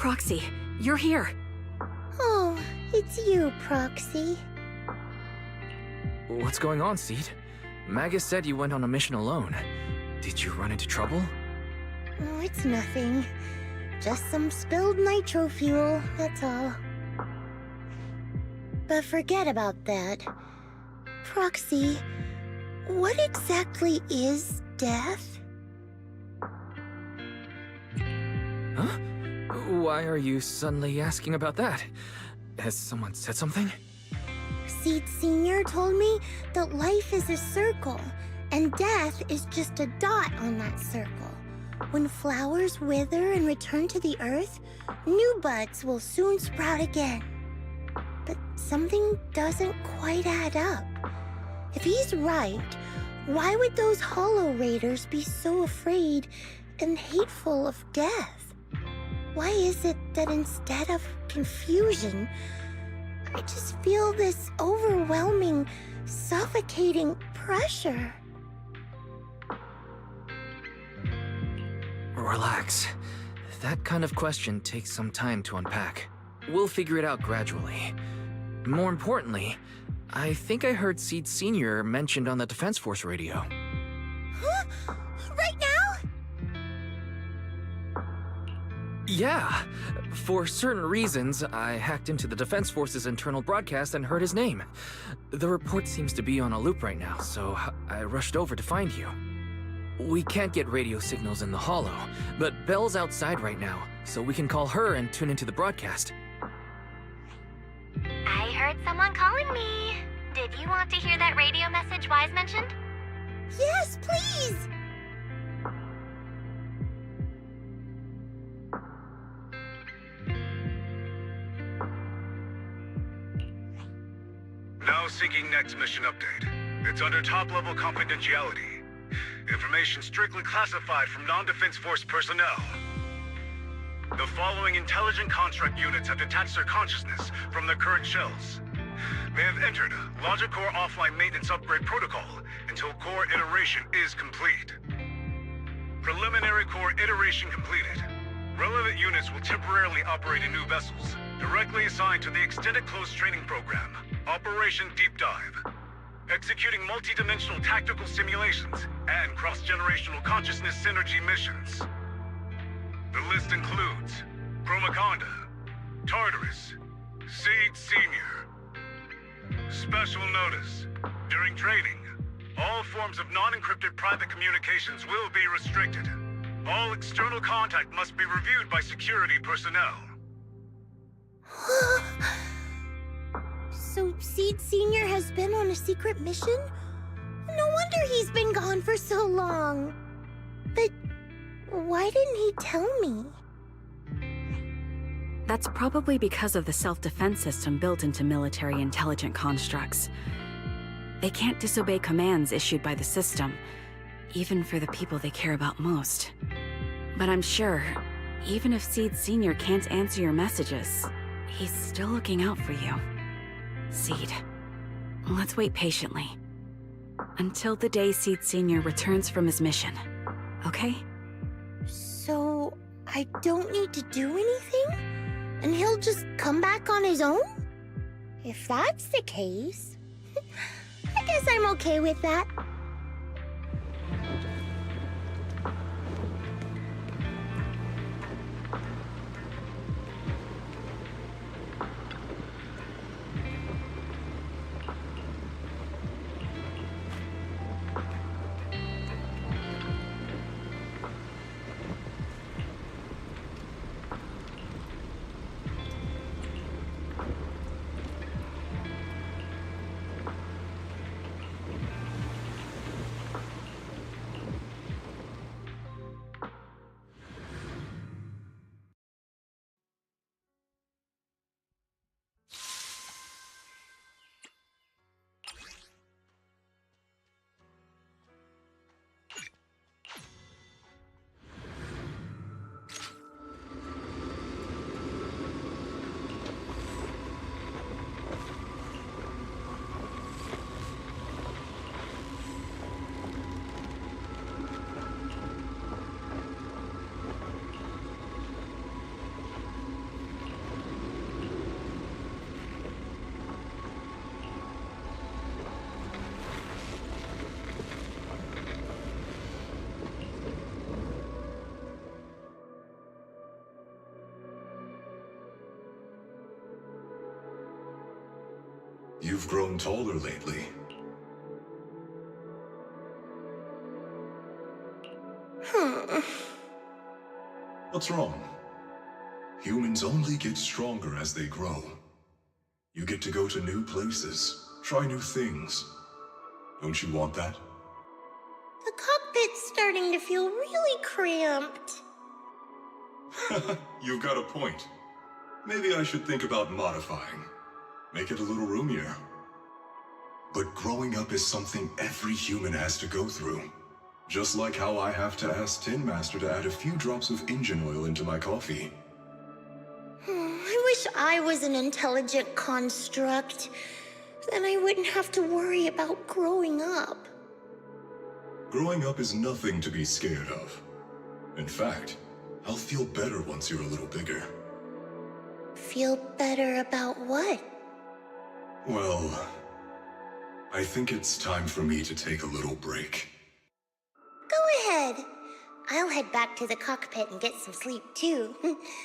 Proxy, you're here. Oh, it's you, Proxy. What's going on, Seed? Magus said you went on a mission alone. Did you run into trouble? Oh, it's nothing. Just some spilled nitro fuel, that's all. But forget about that. Proxy, what exactly is death? Huh? Why are you suddenly asking about that? Has someone said something? Seed Senior told me that life is a circle, and death is just a dot on that circle. When flowers wither and return to the earth, new buds will soon sprout again. But something doesn't quite add up. If he's right, why would those Hollow Raiders be so afraid and hateful of death? Why is it that instead of confusion, I just feel this overwhelming, suffocating pressure? Relax. That kind of question takes some time to unpack. We'll figure it out gradually. More importantly, I think I heard Seed Senior mentioned on the Defense Force radio. Huh? Right now? Yeah. For certain reasons, I hacked into the Defense Force's internal broadcast and heard his name. The report seems to be on a loop right now, so I rushed over to find you. We can't get radio signals in the Hollow, but Belle's outside right now, so we can call her and tune into the broadcast. I heard someone calling me. Did you want to hear that radio message Wise mentioned? Yes, please! Now seeking next mission update. It's under top-level confidentiality. Information strictly classified from non-Defense Force personnel. The following intelligent construct units have detached their consciousness from their current shells. They have entered Logic Core offline maintenance upgrade protocol until core iteration is complete. Preliminary core iteration completed. Relevant units will temporarily operate in new vessels, directly assigned to the Extended Close Training Program, Operation Deep Dive. Executing multi-dimensional tactical simulations and cross-generational consciousness synergy missions. The list includes Chromaconda, Tartarus, Seed Senior. Special notice. During training, all forms of non-encrypted private communications will be restricted. All external contact must be reviewed by security personnel. So Seed Senior has been on a secret mission? No wonder he's been gone for so long. But why didn't he tell me? That's probably because of the self-defense system built into military intelligent constructs. They can't disobey commands issued by the system, even for the people they care about most. But I'm sure, even if Seed Senior can't answer your messages, he's still looking out for you. Seed, let's wait patiently. Until the day Seed Senior returns from his mission, okay? So I don't need to do anything? And he'll just come back on his own? If that's the case, I guess I'm okay with that. you've grown taller lately. What's wrong? Humans only get stronger as they grow. You get to go to new places, try new things. Don't you want that? The cockpit's starting to feel really cramped. You've got a point. Maybe I should think about modifying. Make it a little roomier. But growing up is something every human has to go through. Just like how I have to ask Tin Master to add a few drops of engine oil into my coffee. I wish I was an intelligent construct. Then I wouldn't have to worry about growing up. Growing up is nothing to be scared of. In fact, I'll feel better once you're a little bigger. Feel better about what? Well, I think it's time for me to take a little break. Go ahead. I'll head back to the cockpit and get some sleep too.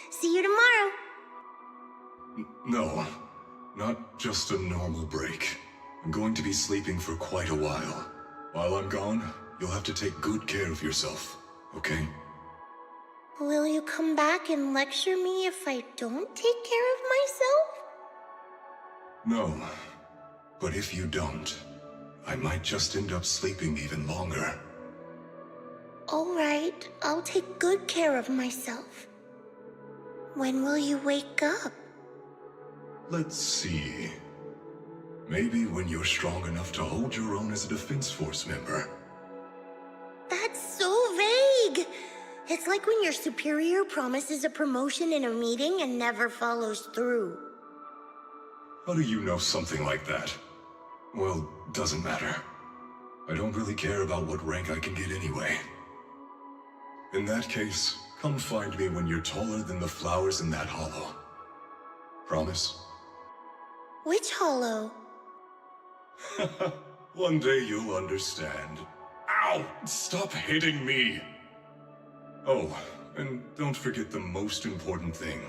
See you tomorrow. No, not just a normal break. I'm going to be sleeping for quite a while. While I'm gone, you'll have to take good care of yourself, okay? Will you come back and lecture me if I don't take care of myself? No, but if you don't, I might just end up sleeping even longer. All right, I'll take good care of myself. When will you wake up? Let's see. Maybe when you're strong enough to hold your own as a Defense Force member. That's so vague. It's like when your superior promises a promotion in a meeting and never follows through. How do you know something like that? Well, doesn't matter. I don't really care about what rank I can get anyway. In that case, come find me when you're taller than the flowers in that hollow. Promise? Which hollow? One day you'll understand. Ow! Stop hitting me! Oh, and don't forget the most important thing.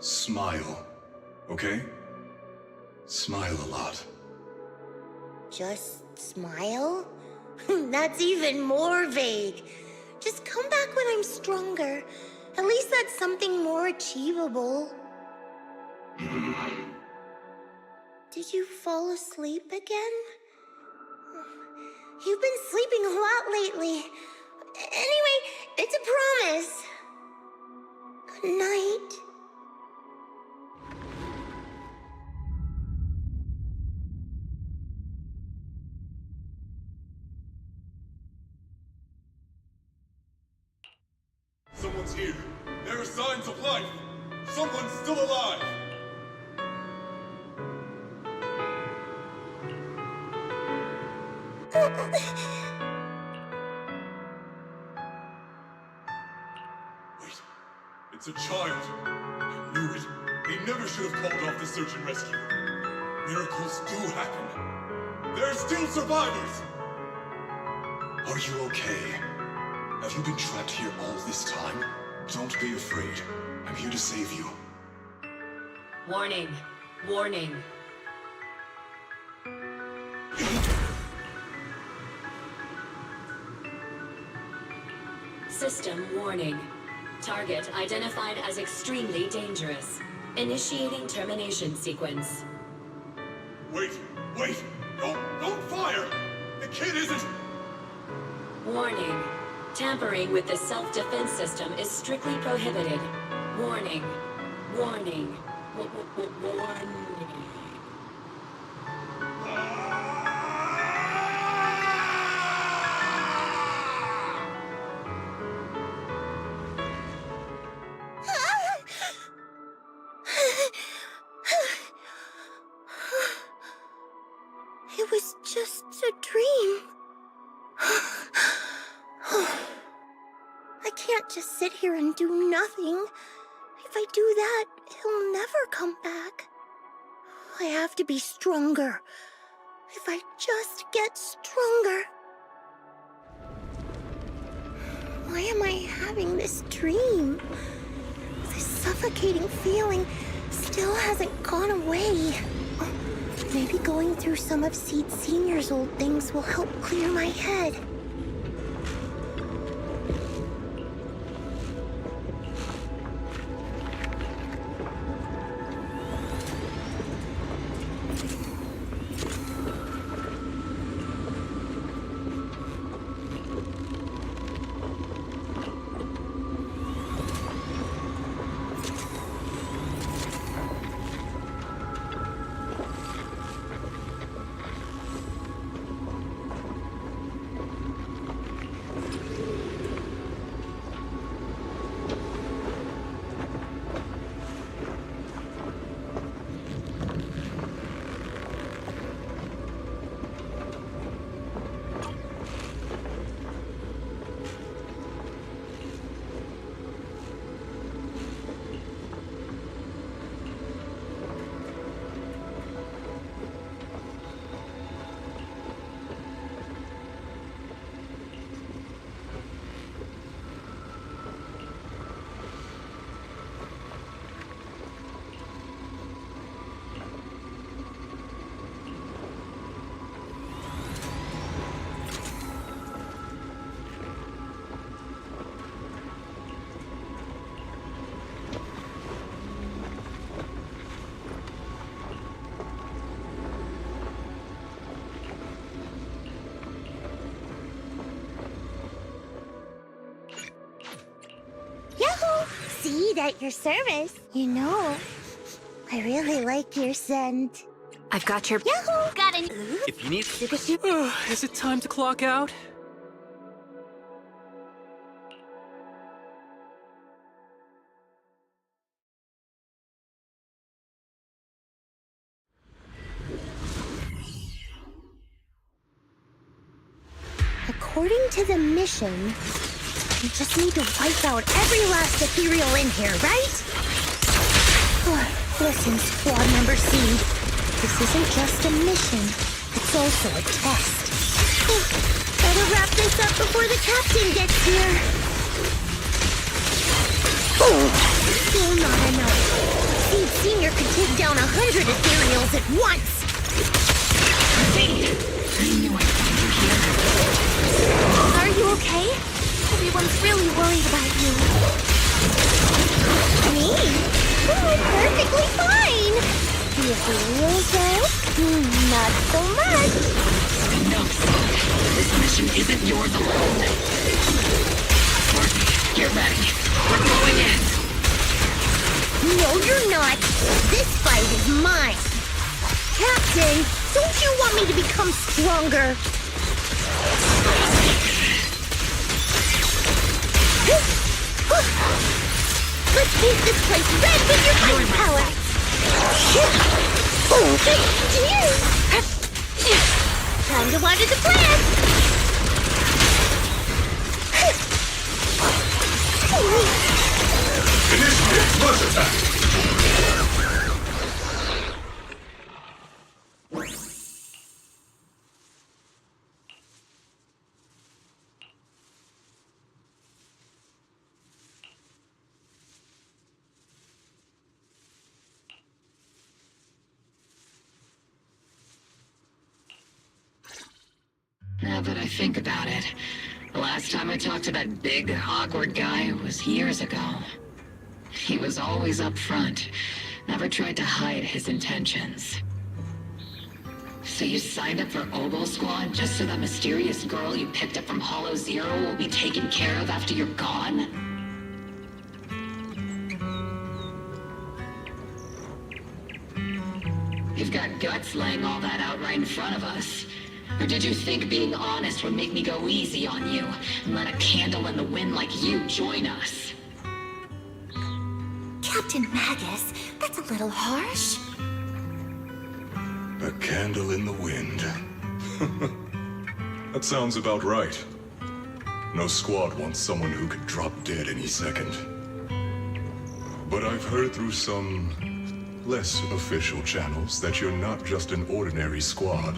Smile, okay? Smile a lot. Just smile? That's even more vague. Just come back when I'm stronger. At least that's something more achievable. Did you fall asleep again? You've been sleeping a lot lately. Anyway, it's a promise. Good night. Someone's here. There are signs of life. Someone's still alive. Wait, it's a child. I knew it. They never should have called off the search and rescue. Miracles do happen. There are still survivors. Are you okay? Have you been trapped here all this time? Don't be afraid. I'm here to save you. Warning. Warning. System warning. Target identified as extremely dangerous. Initiating termination sequence. Wait! Don't fire! The kid isn't... Warning. Tampering with the self-defense system is strictly prohibited. Warning. Warning. Warning. It was just a dream. I can't just sit here and do nothing. If I do that, he'll never come back. I have to be stronger. If I just get stronger. Why am I having this dream? This suffocating feeling still hasn't gone away. Maybe going through some of Seed Senior's old things will help clear my head. Seed at your service. You know, I really like your scent. I've got your... Yahoo! Got an... If you need... Is it time to clock out? According to the mission, we just need to wipe out every last ethereal in here, right? Listen, Squad Member Seed. This isn't just a mission. It's also a test. Better wrap this up before the captain gets here. Still not enough. Seed Senior could take down 100 ethereals at once. Seed, I knew I'd find you here. Are you okay? Everyone's really worried about you. Me? Oh, I'm perfectly fine. The ethereals, though? Not so much. Enough, Seed. This mission isn't yours alone. Marcy, get ready. We're going in. No, you're not. This fight is mine. Captain, don't you want me to become stronger? Let's paint this place red with your fighting power! Time to water the plant! Initiate rush attack! Now that I think about it, the last time I talked to that big, awkward guy was years ago. He was always up front, never tried to hide his intentions. So you signed up for Ogle Squad just so that mysterious girl you picked up from Hollow Zero will be taken care of after you're gone? You've got guts laying all that out right in front of us. Or did you think being honest would make me go easy on you and let a candle in the wind like you join us? Captain Magus, that's a little harsh. A candle in the wind. That sounds about right. No squad wants someone who could drop dead any second. But I've heard through some less official channels that you're not just an ordinary squad.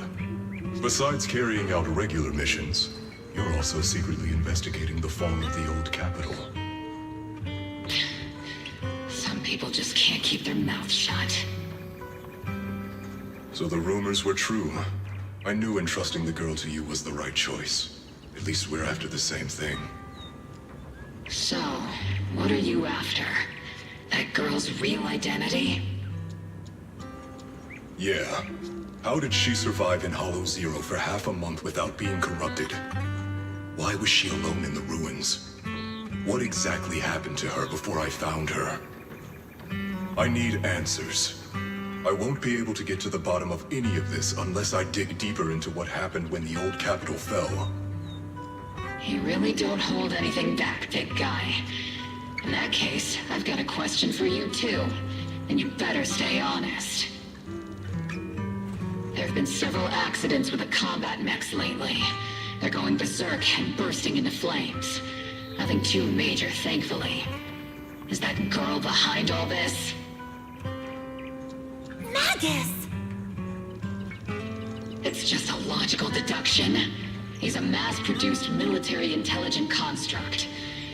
Besides carrying out regular missions, you're also secretly investigating the fall of the old capital. Some people just can't keep their mouths shut. So the rumors were true. I knew entrusting the girl to you was the right choice. At least we're after the same thing. So, what are you after? That girl's real identity? Yeah. How did she survive in Hollow Zero for half a month without being corrupted? Why was she alone in the ruins? What exactly happened to her before I found her? I need answers. I won't be able to get to the bottom of any of this unless I dig deeper into what happened when the old capital fell. You really don't hold anything back, big guy. In that case, I've got a question for you too. And you better stay honest. There have been several accidents with the combat mechs lately. They're going berserk and bursting into flames. Nothing too major, thankfully. Is that girl behind all this? Magus! It's just a logical deduction. He's a mass-produced military intelligent construct.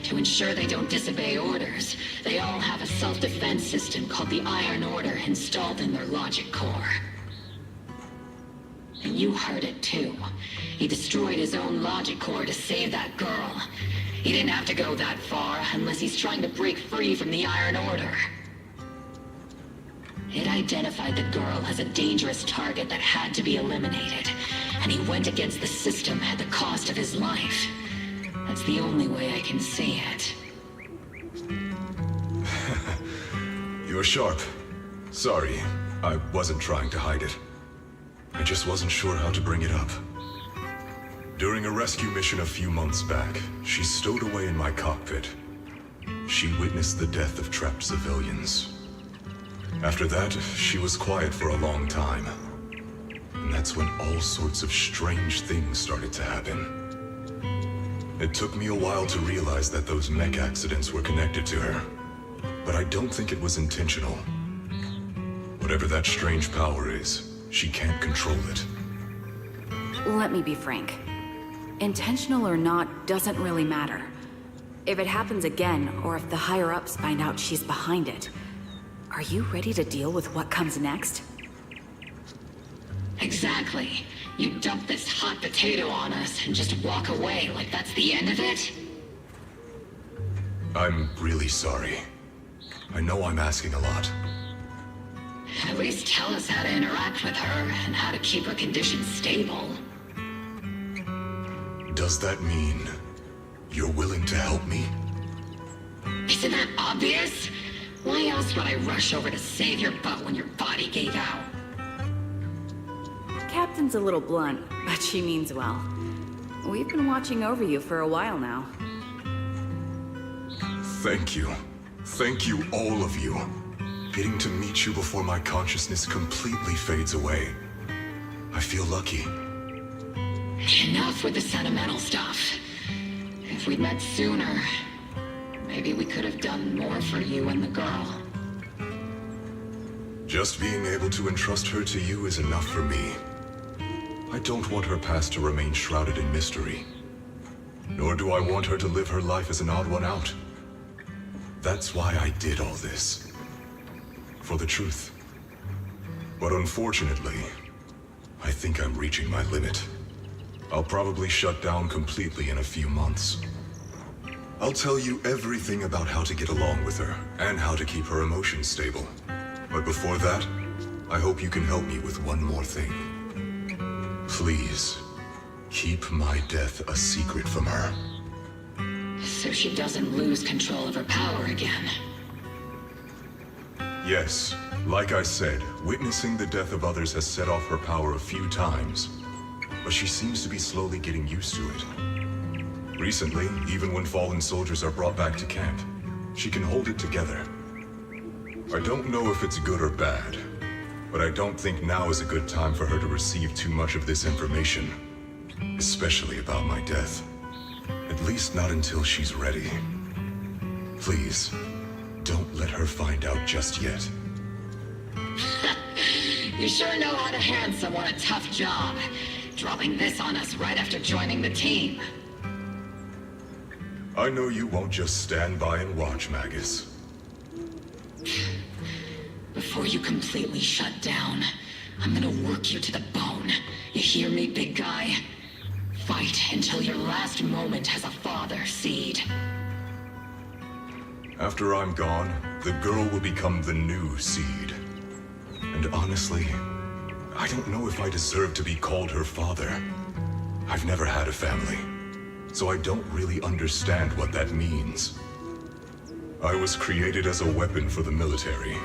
To ensure they don't disobey orders, they all have a self-defense system called the Iron Order installed in their logic core. And you heard it too. He destroyed his own logic core to save that girl. He didn't have to go that far unless he's trying to break free from the Iron Order. It identified the girl as a dangerous target that had to be eliminated, and he went against the system at the cost of his life. That's the only way I can see it. You're sharp. Sorry, I wasn't trying to hide it. I just wasn't sure how to bring it up. During a rescue mission a few months back, she stowed away in my cockpit. She witnessed the death of trapped civilians. After that, she was quiet for a long time. And that's when all sorts of strange things started to happen. It took me a while to realize that those mech accidents were connected to her. But I don't think it was intentional. Whatever that strange power is, she can't control it. Let me be frank. Intentional or not doesn't really matter. If it happens again, or if the higher-ups find out she's behind it, are you ready to deal with what comes next? Exactly. You dump this hot potato on us and just walk away like that's the end of it? I'm really sorry. I know I'm asking a lot. At least tell us how to interact with her and how to keep her condition stable. Does that mean you're willing to help me? Isn't that obvious? Why else would I rush over to save your butt when your body gave out? Captain's a little blunt, but she means well. We've been watching over you for a while now. Thank you. Thank you, all of you. Getting to meet you before my consciousness completely fades away. I feel lucky. Enough with the sentimental stuff. If we'd met sooner, maybe we could have done more for you and the girl. Just being able to entrust her to you is enough for me. I don't want her past to remain shrouded in mystery. Nor do I want her to live her life as an odd one out. That's why I did all this. For the truth. But unfortunately, I think I'm reaching my limit. I'll probably shut down completely in a few months. I'll tell you everything about how to get along with her, and how to keep her emotions stable. But before that, I hope you can help me with one more thing. Please, keep my death a secret from her. So she doesn't lose control of her power again. Yes, like I said, witnessing the death of others has set off her power a few times. But she seems to be slowly getting used to it. Recently, even when fallen soldiers are brought back to camp, she can hold it together. I don't know if it's good or bad, but I don't think now is a good time for her to receive too much of this information, especially about my death. At least not until she's ready. Please, don't let her find out just yet. You sure know how to hand someone a tough job, dropping this on us right after joining the team. I know you won't just stand by and watch, Magus. Before you completely shut down, I'm gonna work you to the bone. You hear me, big guy? Fight until your last moment as a father, Seed. After I'm gone, the girl will become the new Seed. And honestly, I don't know if I deserve to be called her father. I've never had a family, so I don't really understand what that means. I was created as a weapon for the military.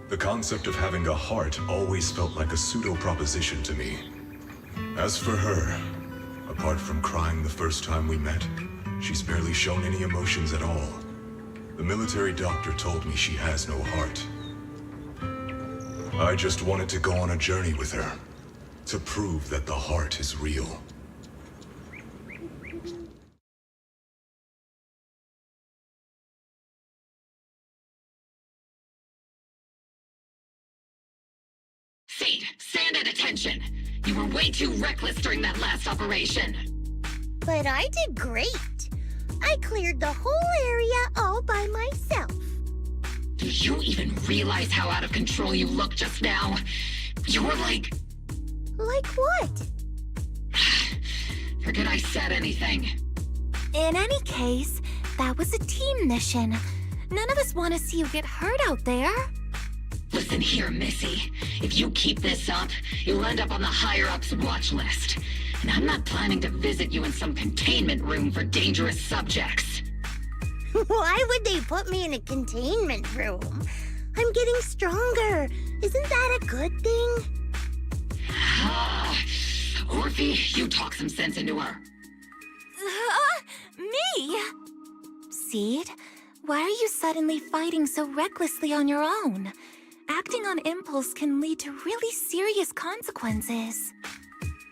The concept of having a heart always felt like a pseudo-proposition to me. As for her, apart from crying the first time we met, she's barely shown any emotions at all. The military doctor told me she has no heart. I just wanted to go on a journey with her, to prove that the heart is real. Seed, stand at attention. You were way too reckless during that last operation. But I did great. I cleared the whole area all by myself. Do you even realize how out of control you look just now? You were like... Like what? Forget I said anything. In any case, that was a team mission. None of us want to see you get hurt out there. Listen here, Missy. If you keep this up, you'll end up on the higher-ups watch list. And I'm not planning to visit you in some containment room for dangerous subjects. Why would they put me in a containment room? I'm getting stronger. Isn't that a good thing? Orphe, you talk some sense into her. Me? Seed, why are you suddenly fighting so recklessly on your own? Acting on impulse can lead to really serious consequences.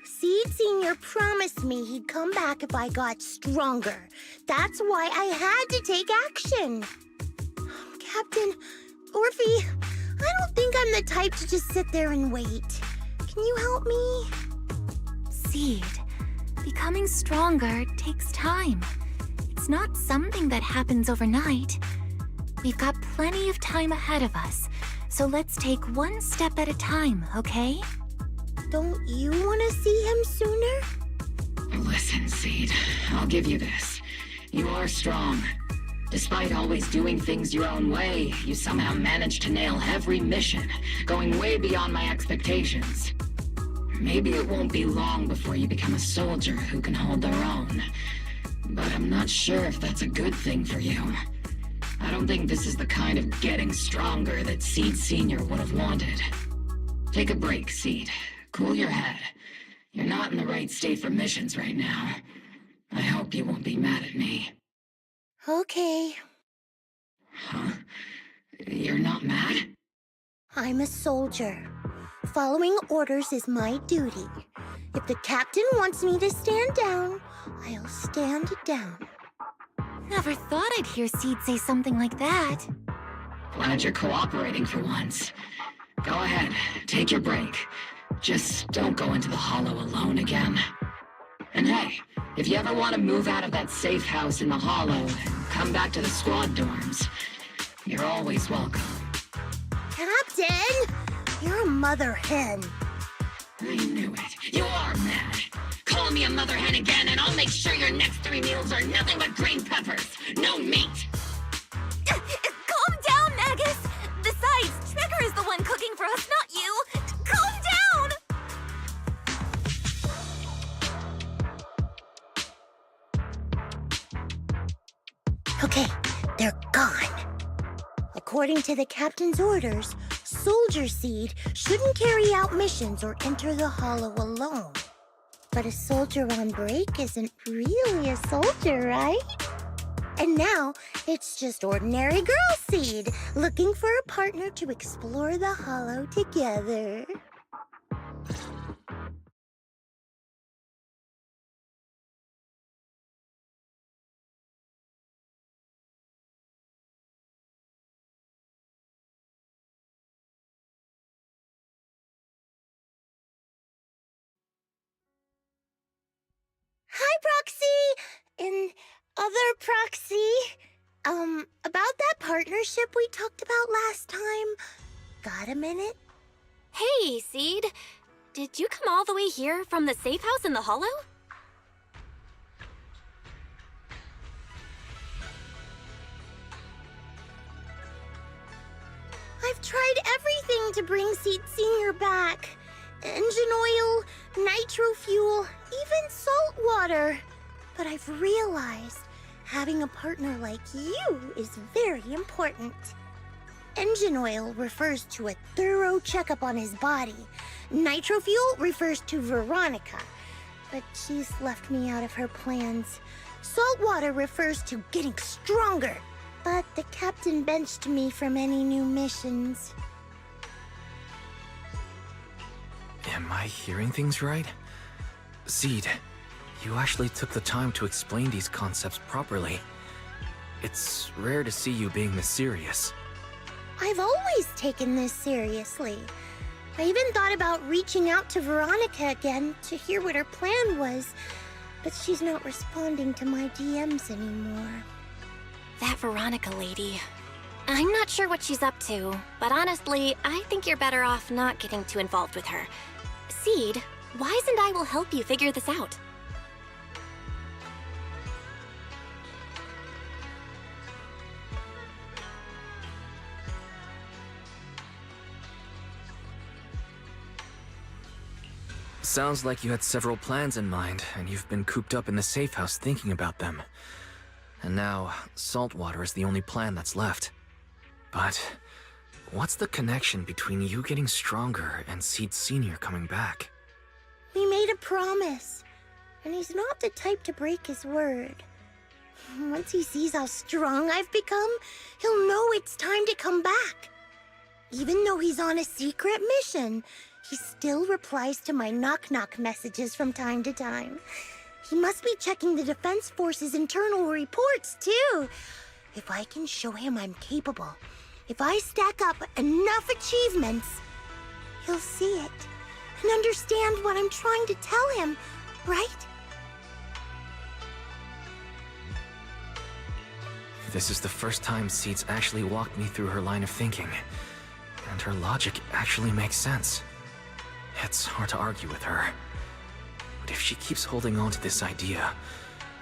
Seed Senior promised me he'd come back if I got stronger. That's why I had to take action. Captain, Orphe, I don't think I'm the type to just sit there and wait. Can you help me? Seed, becoming stronger takes time. It's not something that happens overnight. We've got plenty of time ahead of us, so let's take one step at a time, okay? Don't you want to see him sooner? Listen, Seed, I'll give you this. You are strong. Despite always doing things your own way, you somehow managed to nail every mission, going way beyond my expectations. Maybe it won't be long before you become a soldier who can hold their own. But I'm not sure if that's a good thing for you. I don't think this is the kind of getting stronger that Seed Senior would have wanted. Take a break, Seed. Cool your head. You're not in the right state for missions right now. I hope you won't be mad at me. Okay. Huh? You're not mad? I'm a soldier. Following orders is my duty. If the captain wants me to stand down, I'll stand down. Never thought I'd hear Seed say something like that. Glad you're cooperating for once. Go ahead, take your break. Just don't go into the hollow alone again. And hey, if you ever want to move out of that safe house in the hollow and come back to the squad dorms, you're always welcome. Captain! You're a mother hen. I knew it. You are mad. Call me a mother hen again and I'll make sure your next 3 meals are nothing but green peppers. No meat. Calm down, Magus! Besides, Trigger is the one cooking for us, not you! Calm down! Okay, they're gone. According to the captain's orders, Soldier Seed shouldn't carry out missions or enter the hollow alone. But a soldier on break isn't really a soldier, right? And now, it's just ordinary girl Seed, looking for a partner to explore the hollow together. Hi, Proxy! And other Proxy. About that partnership we talked about last time. Got a minute? Hey, Seed. Did you come all the way here from the safe house in the hollow? I've tried everything to bring Seed Senior back. Engine oil, nitro fuel, even salt water. But I've realized having a partner like you is very important. Engine oil refers to a thorough checkup on his body. Nitro fuel refers to Veronica, but she's left me out of her plans. Salt water refers to getting stronger, but the captain benched me from any new missions. Am I hearing things right? Seed, you actually took the time to explain these concepts properly. It's rare to see you being this serious. I've always taken this seriously. I even thought about reaching out to Veronica again to hear what her plan was, but she's not responding to my DMs anymore. That Veronica lady. I'm not sure what she's up to, but honestly, I think you're better off not getting too involved with her. Seed, Wise and I will help you figure this out. Sounds like you had several plans in mind, and you've been cooped up in the safe house thinking about them. And now, saltwater is the only plan that's left. But what's the connection between you getting stronger and Seed Senior coming back? We made a promise, and he's not the type to break his word. Once he sees how strong I've become, he'll know it's time to come back. Even though he's on a secret mission, he still replies to my knock-knock messages from time to time. He must be checking the Defense Force's internal reports, too. If I can show him I'm capable, if I stack up enough achievements, he'll see it and understand what I'm trying to tell him, right? This is the first time Seed's actually walked me through her line of thinking, and her logic actually makes sense. It's hard to argue with her. But if she keeps holding on to this idea,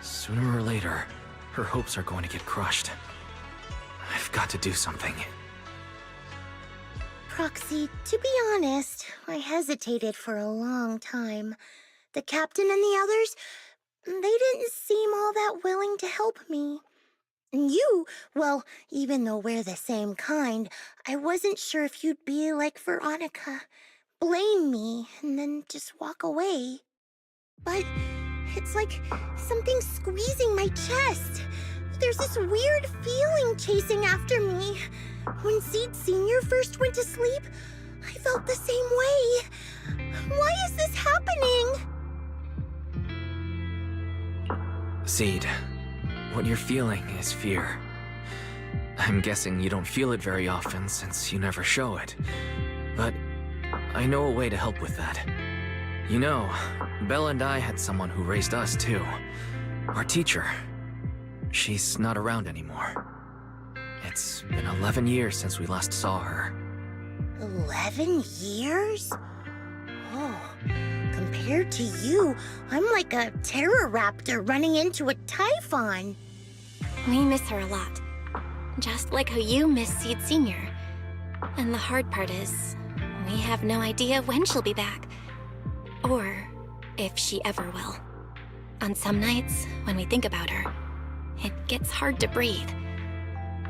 sooner or later, her hopes are going to get crushed. I've got to do something. Proxy, to be honest, I hesitated for a long time. The captain and the others, they didn't seem all that willing to help me. And you, well, even though we're the same kind, I wasn't sure if you'd be like Veronica. Blame me, and then just walk away. But it's like something's squeezing my chest. There's this weird feeling chasing after me. When Seed Senior first went to sleep, I felt the same way. Why is this happening? Seed, what you're feeling is fear. I'm guessing you don't feel it very often since you never show it. But I know a way to help with that. You know, Belle and I had someone who raised us too. Our teacher. She's not around anymore. It's been 11 years since we last saw her. 11 years? Oh, compared to you, I'm like a terror raptor running into a typhon. We miss her a lot. Just like how you miss Seed Senior. And the hard part is, we have no idea when she'll be back. Or if she ever will. On some nights, when we think about her, it gets hard to breathe.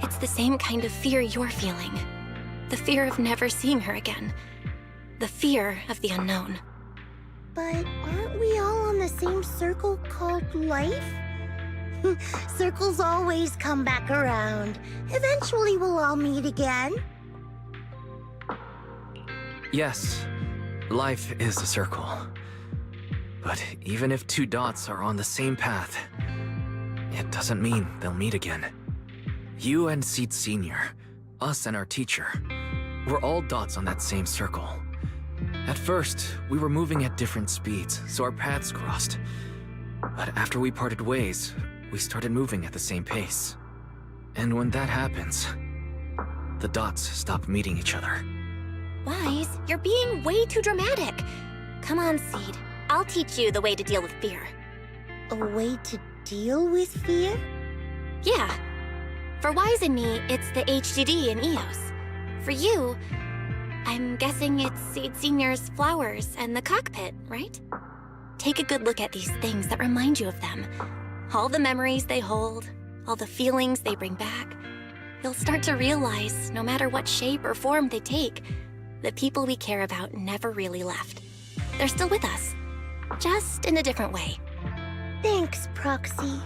It's the same kind of fear you're feeling. The fear of never seeing her again. The fear of the unknown. But aren't we all on the same circle called life? Circles always come back around. Eventually we'll all meet again. Yes, life is a circle. But even if two dots are on the same path, it doesn't mean they'll meet again. You and Seed Senior, us and our teacher, we're all dots on that same circle. At first, we were moving at different speeds, so our paths crossed. But after we parted ways, we started moving at the same pace. And when that happens, the dots stop meeting each other. Wise, you're being way too dramatic. Come on, Seed. I'll teach you the way to deal with fear. A way to deal with fear? Yeah. For Wise and me, it's the HDD and EOS. For you, I'm guessing it's Seed Senior's flowers and the cockpit, right? Take a good look at these things that remind you of them. All the memories they hold, all the feelings they bring back. You'll start to realize, no matter what shape or form they take, the people we care about never really left. They're still with us, just in a different way. Thanks, Proxy.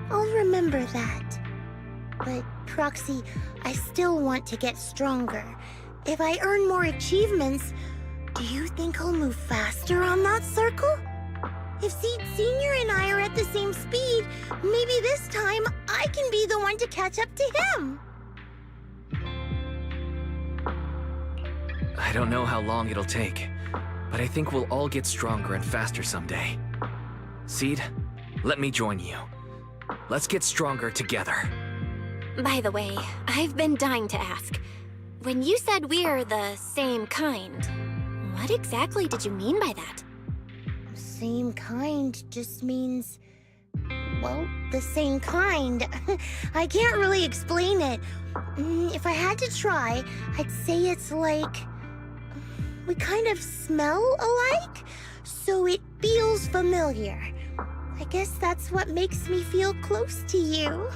I'll remember that. But, Proxy, I still want to get stronger. If I earn more achievements, do you think I'll move faster on that circle? If Seed Senior and I are at the same speed, maybe this time I can be the one to catch up to him. I don't know how long it'll take, but I think we'll all get stronger and faster someday. Seed, let me join you. Let's get stronger together. By the way, I've been dying to ask. When you said we're the same kind, what exactly did you mean by that? Same kind just means, well, the same kind. I can't really explain it. If I had to try, I'd say it's like we kind of smell alike, so it feels familiar. I guess that's what makes me feel close to you.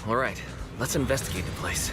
All right, let's investigate the place.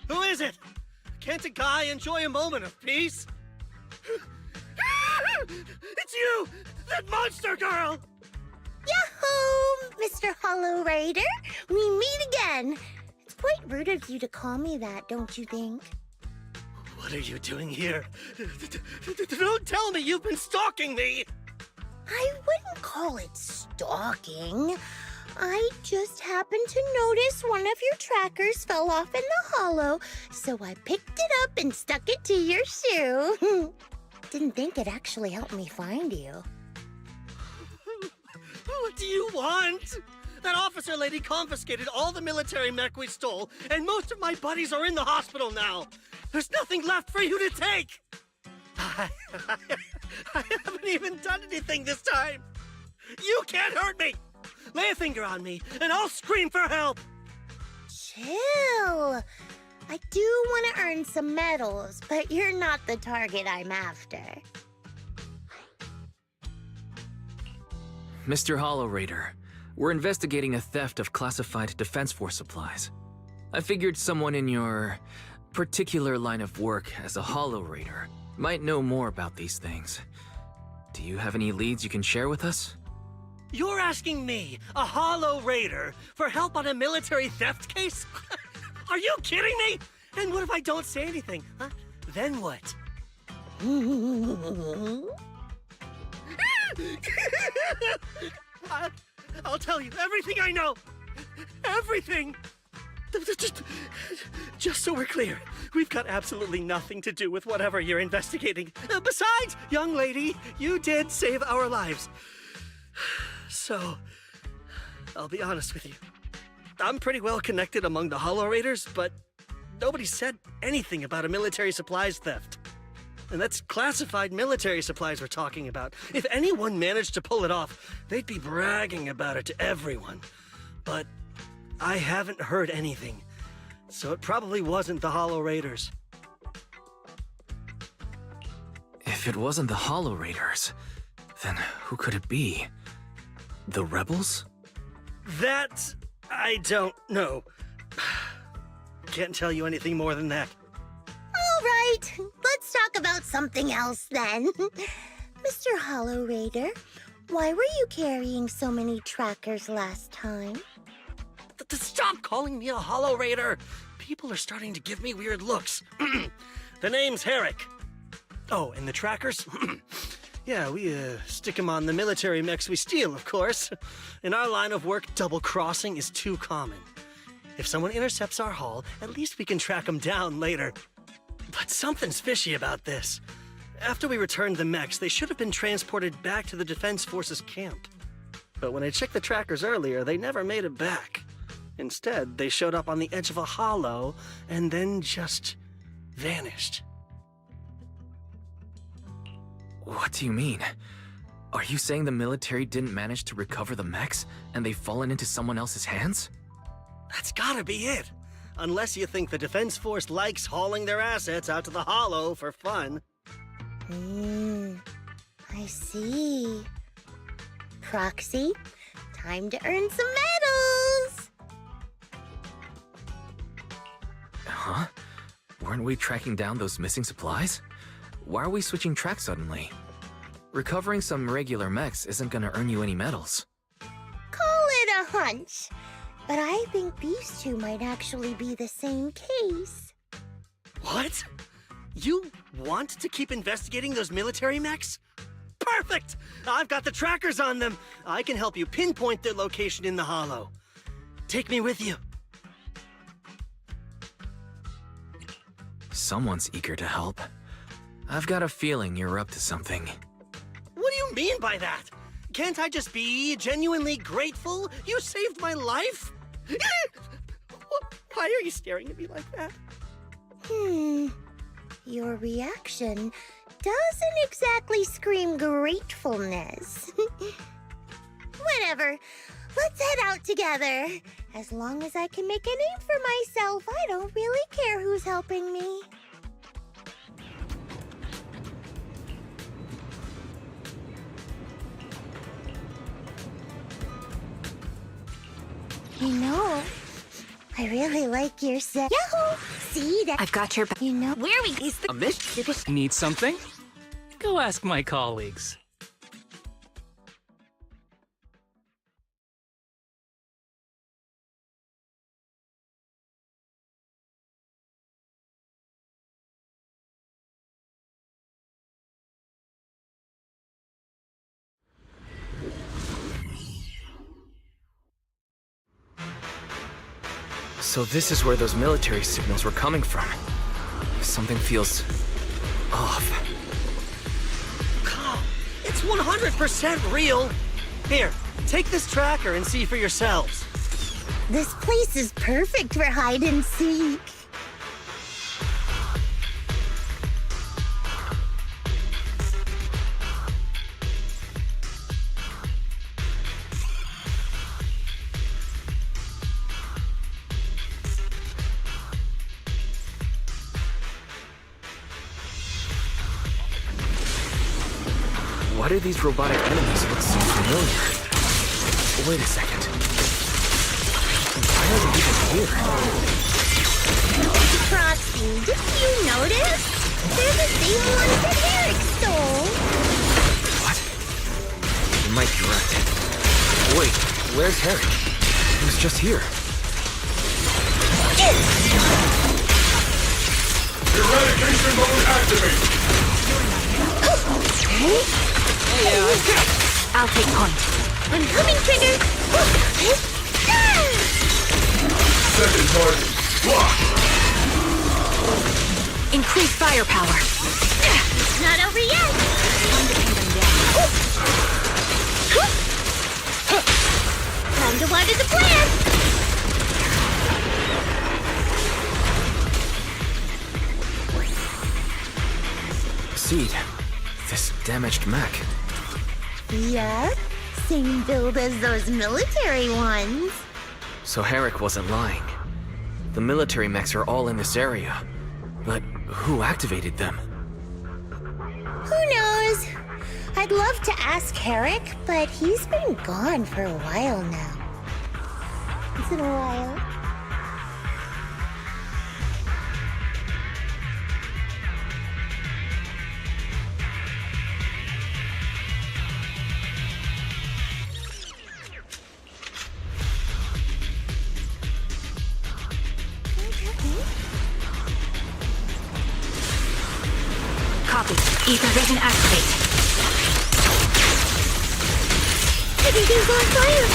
Who is it? Can't a guy enjoy a moment of peace? It's you! That monster girl! Yahoo, Mr. Hollow Raider! We meet again! It's quite rude of you to call me that, don't you think? What are you doing here? Don't tell me you've been stalking me! I wouldn't call it stalking. I just happened to notice one of your trackers fell off in the hollow, so I picked it up and stuck it to your shoe. Didn't think it actually helped me find you. What do you want? That officer lady confiscated all the military mech we stole, and most of my buddies are in the hospital now. There's nothing left for you to take. I haven't even done anything this time. You can't hurt me. Lay a finger on me, and I'll scream for help. Chill. I do want to earn some medals, but you're not the target I'm after. Mr. Hollow Raider, we're investigating a theft of classified Defense Force supplies. I figured someone in your particular line of work as a Hollow Raider might know more about these things. Do you have any leads you can share with us? You're asking me, a Hollow Raider, for help on a military theft case? Are you kidding me? And what if I don't say anything, huh? Then what? I'll tell you everything I know. Everything. Just so we're clear, we've got absolutely nothing to do with whatever you're investigating. Besides, young lady, you did save our lives. So, I'll be honest with you. I'm pretty well connected among the Hollow Raiders, but nobody said anything about a military supplies theft. And that's classified military supplies we're talking about. If anyone managed to pull it off, they'd be bragging about it to everyone. But I haven't heard anything, so it probably wasn't the Hollow Raiders. If it wasn't the Hollow Raiders, then who could it be? The rebels? That I don't know. Can't tell you anything more than that. All right, let's talk about something else then. Mr. Hollow Raider, why were you carrying so many trackers last time? Stop calling me a Hollow Raider! People are starting to give me weird looks. The name's Herrick. Oh, and the trackers? Yeah, we stick them on the military mechs we steal, of course. In our line of work, double-crossing is too common. If someone intercepts our haul, at least we can track them down later. But something's fishy about this. After we returned the mechs, they should have been transported back to the Defense Forces camp. But when I checked the trackers earlier, they never made it back. Instead, they showed up on the edge of a hollow and then just vanished. What do you mean? Are you saying the military didn't manage to recover the mechs and they've fallen into someone else's hands? That's gotta be it. Unless you think the Defense Force likes hauling their assets out to the hollow for fun. I see. Proxy, time to earn some medals! Huh? Weren't we tracking down those missing supplies? Why are we switching tracks suddenly? Recovering some regular mechs isn't gonna earn you any medals. Call it a hunch. But I think these two might actually be the same case. What? You want to keep investigating those military mechs? Perfect! I've got the trackers on them. I can help you pinpoint their location in the hollow. Take me with you. Someone's eager to help. I've got a feeling you're up to something. What do you mean by that? Can't I just be genuinely grateful? You saved my life? Why are you staring at me like that? Your reaction doesn't exactly scream gratefulness. Whatever. Let's head out together. As long as I can make a name for myself, I don't really care who's helping me. You know, I really like your set. Yahoo! See that? I've got your back. You know where we is the A mission? Need something? Go ask my colleagues. So this is where those military signals were coming from. Something feels off. It's 100% real. Here, take this tracker and see for yourselves. This place is perfect for hide and seek. Why do these robotic enemies look so familiar? Wait a second. Why are they even here? Proxy, didn't you notice? They're the same ones that Eric stole. What? You might be right. Wait, where's Harry? He was just here. Eradication mode activated! I'll take point. I'm coming, Trigger. Second target, blocked! Increase firepower. It's not over yet. Time to water the plant. Seed. This damaged mech. Yeah, same build as those military ones. So Herrick wasn't lying. The military mechs are all in this area. But who activated them? Who knows? I'd love to ask Herrick, but he's been gone for a while now. It's been a while. Copy. Ether vision activate. Everything's on fire!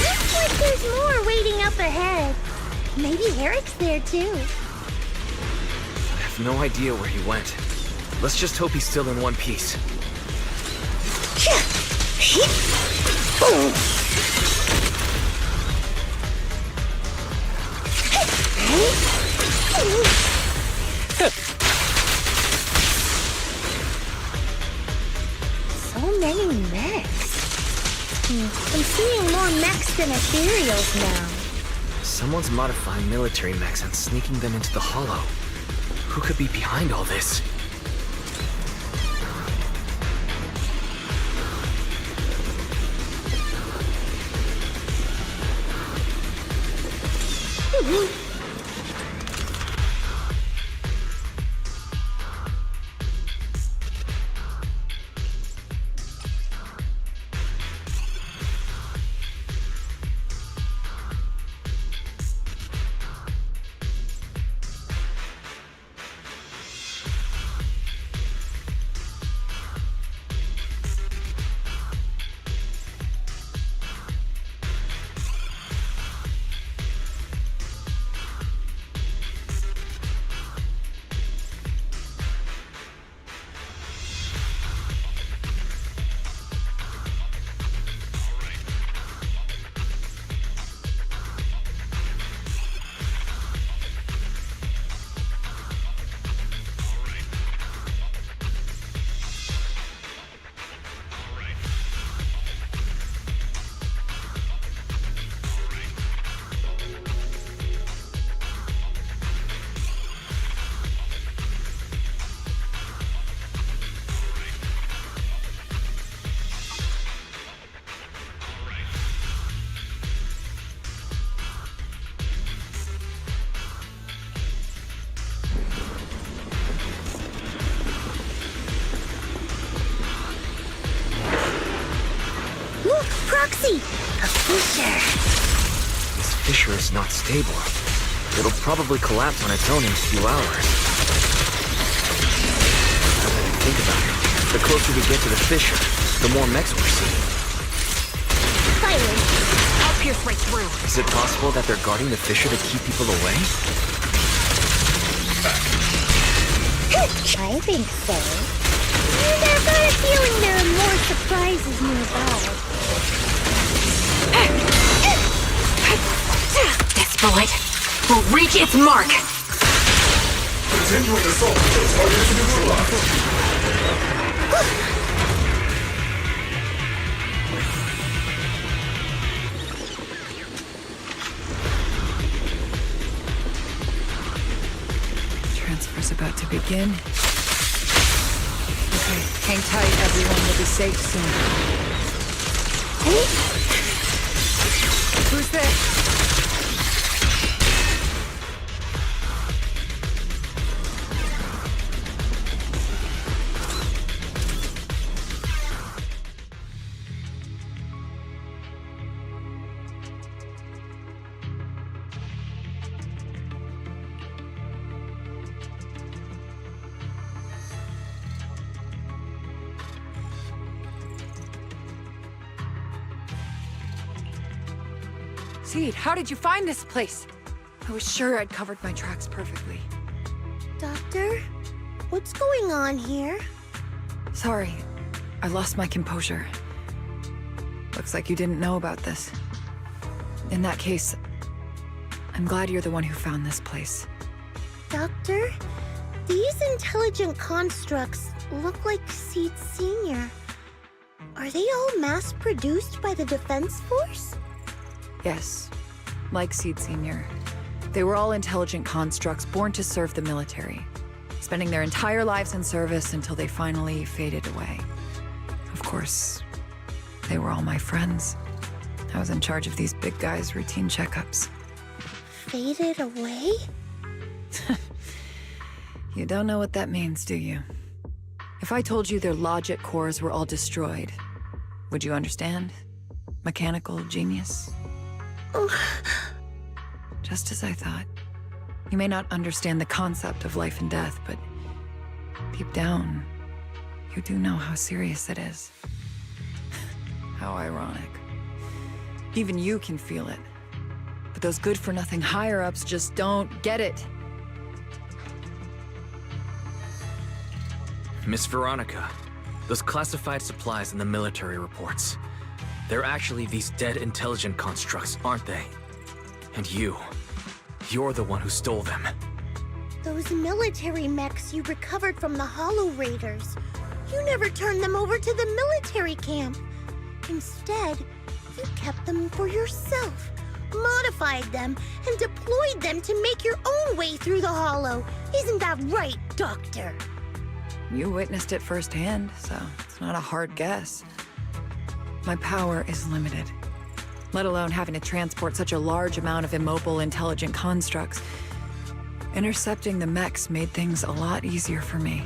Looks like there's more waiting up ahead. Maybe Eric's there too. I have no idea where he went. Let's just hope he's still in one piece. So many mechs. I'm seeing more mechs than ethereals now. Someone's modifying military mechs and sneaking them into the Hollow. Who could be behind all this? A fissure. This fissure is not stable. It'll probably collapse on its own in a few hours. Now that I think about it, the closer we get to the fissure, the more mechs we're seeing. Silence. I'll pierce right through. Is it possible that they're guarding the fissure to keep people away? I think so. And I've got a feeling there are more surprises nearby. This bullet will reach its mark. Continuing assault until target is neutralized. Transfer's about to begin. Okay, hang tight, everyone. We'll be safe soon. Who's there? Seed, how did you find this place? I was sure I'd covered my tracks perfectly. Doctor? What's going on here? Sorry, I lost my composure. Looks like you didn't know about this. In that case, I'm glad you're the one who found this place. Doctor? These intelligent constructs look like Seed Senior. Are they all mass-produced by the Defense Force? Yes, like Seed Senior. They were all intelligent constructs born to serve the military, spending their entire lives in service until they finally faded away. Of course, they were all my friends. I was in charge of these big guys' routine checkups. Faded away? You don't know what that means, do you? If I told you their logic cores were all destroyed, would you understand? Mechanical genius? Just as I thought. You may not understand the concept of life and death, but deep down, you do know how serious it is. How ironic. Even you can feel it. But those good-for-nothing higher-ups just don't get it. Miss Veronica, those classified supplies in the military reports. They're actually these dead intelligent constructs, aren't they? And you're the one who stole them. Those military mechs you recovered from the Hollow Raiders. You never turned them over to the military camp. Instead, you kept them for yourself, modified them, and deployed them to make your own way through the Hollow. Isn't that right, Doctor? You witnessed it firsthand, so it's not a hard guess. My power is limited, let alone having to transport such a large amount of immobile, intelligent constructs. Intercepting the mechs made things a lot easier for me.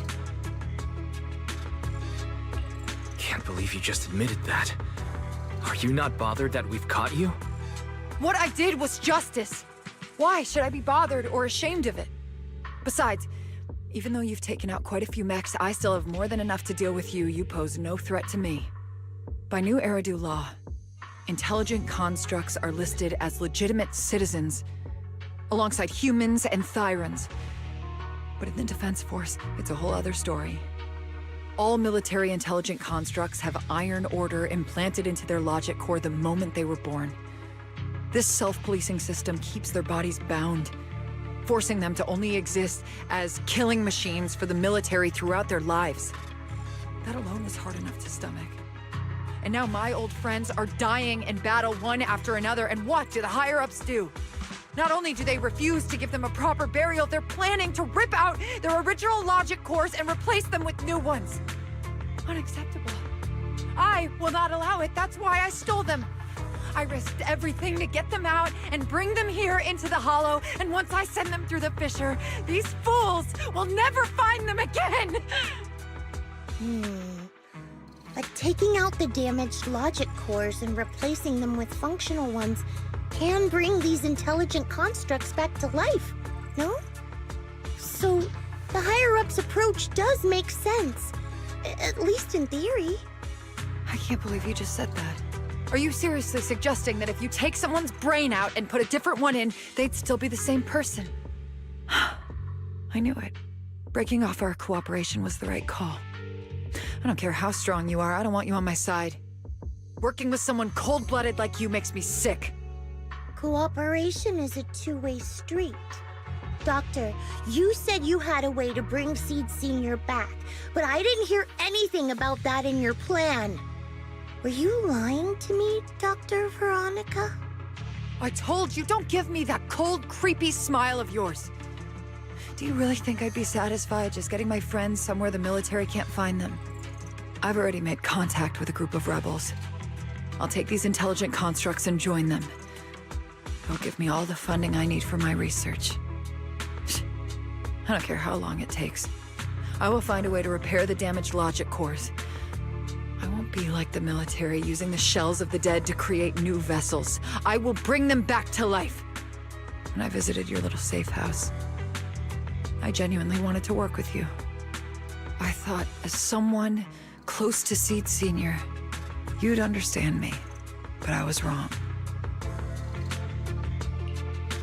Can't believe you just admitted that. Are you not bothered that we've caught you? What I did was justice. Why should I be bothered or ashamed of it? Besides, even though you've taken out quite a few mechs, I still have more than enough to deal with you. You pose no threat to me. By new Eridu law, intelligent constructs are listed as legitimate citizens, alongside humans and Thyrans. But in the Defense Force, it's a whole other story. All military intelligent constructs have Iron Order implanted into their logic core the moment they were born. This self-policing system keeps their bodies bound, forcing them to only exist as killing machines for the military throughout their lives. That alone is hard enough to stomach. And now my old friends are dying in battle one after another, and what do the higher-ups do? Not only do they refuse to give them a proper burial, they're planning to rip out their original logic cores and replace them with new ones. Unacceptable. I will not allow it. That's why I stole them. I risked everything to get them out and bring them here into the Hollow, and once I send them through the fissure, these fools will never find them again! But taking out the damaged logic cores and replacing them with functional ones can bring these intelligent constructs back to life, no? So, the higher-ups approach does make sense. At least in theory. I can't believe you just said that. Are you seriously suggesting that if you take someone's brain out and put a different one in, they'd still be the same person? I knew it. Breaking off our cooperation was the right call. I don't care how strong you are, I don't want you on my side. Working with someone cold-blooded like you makes me sick. Cooperation is a two-way street. Doctor, you said you had a way to bring Seed Senior back, but I didn't hear anything about that in your plan. Were you lying to me, Dr. Veronica? I told you, don't give me that cold, creepy smile of yours. Do you really think I'd be satisfied just getting my friends somewhere the military can't find them? I've already made contact with a group of rebels. I'll take these intelligent constructs and join them. They'll give me all the funding I need for my research. I don't care how long it takes. I will find a way to repair the damaged logic cores. I won't be like the military, using the shells of the dead to create new vessels. I will bring them back to life. When I visited your little safe house, I genuinely wanted to work with you. I thought, as someone close to Seed Senior, you'd understand me, but I was wrong.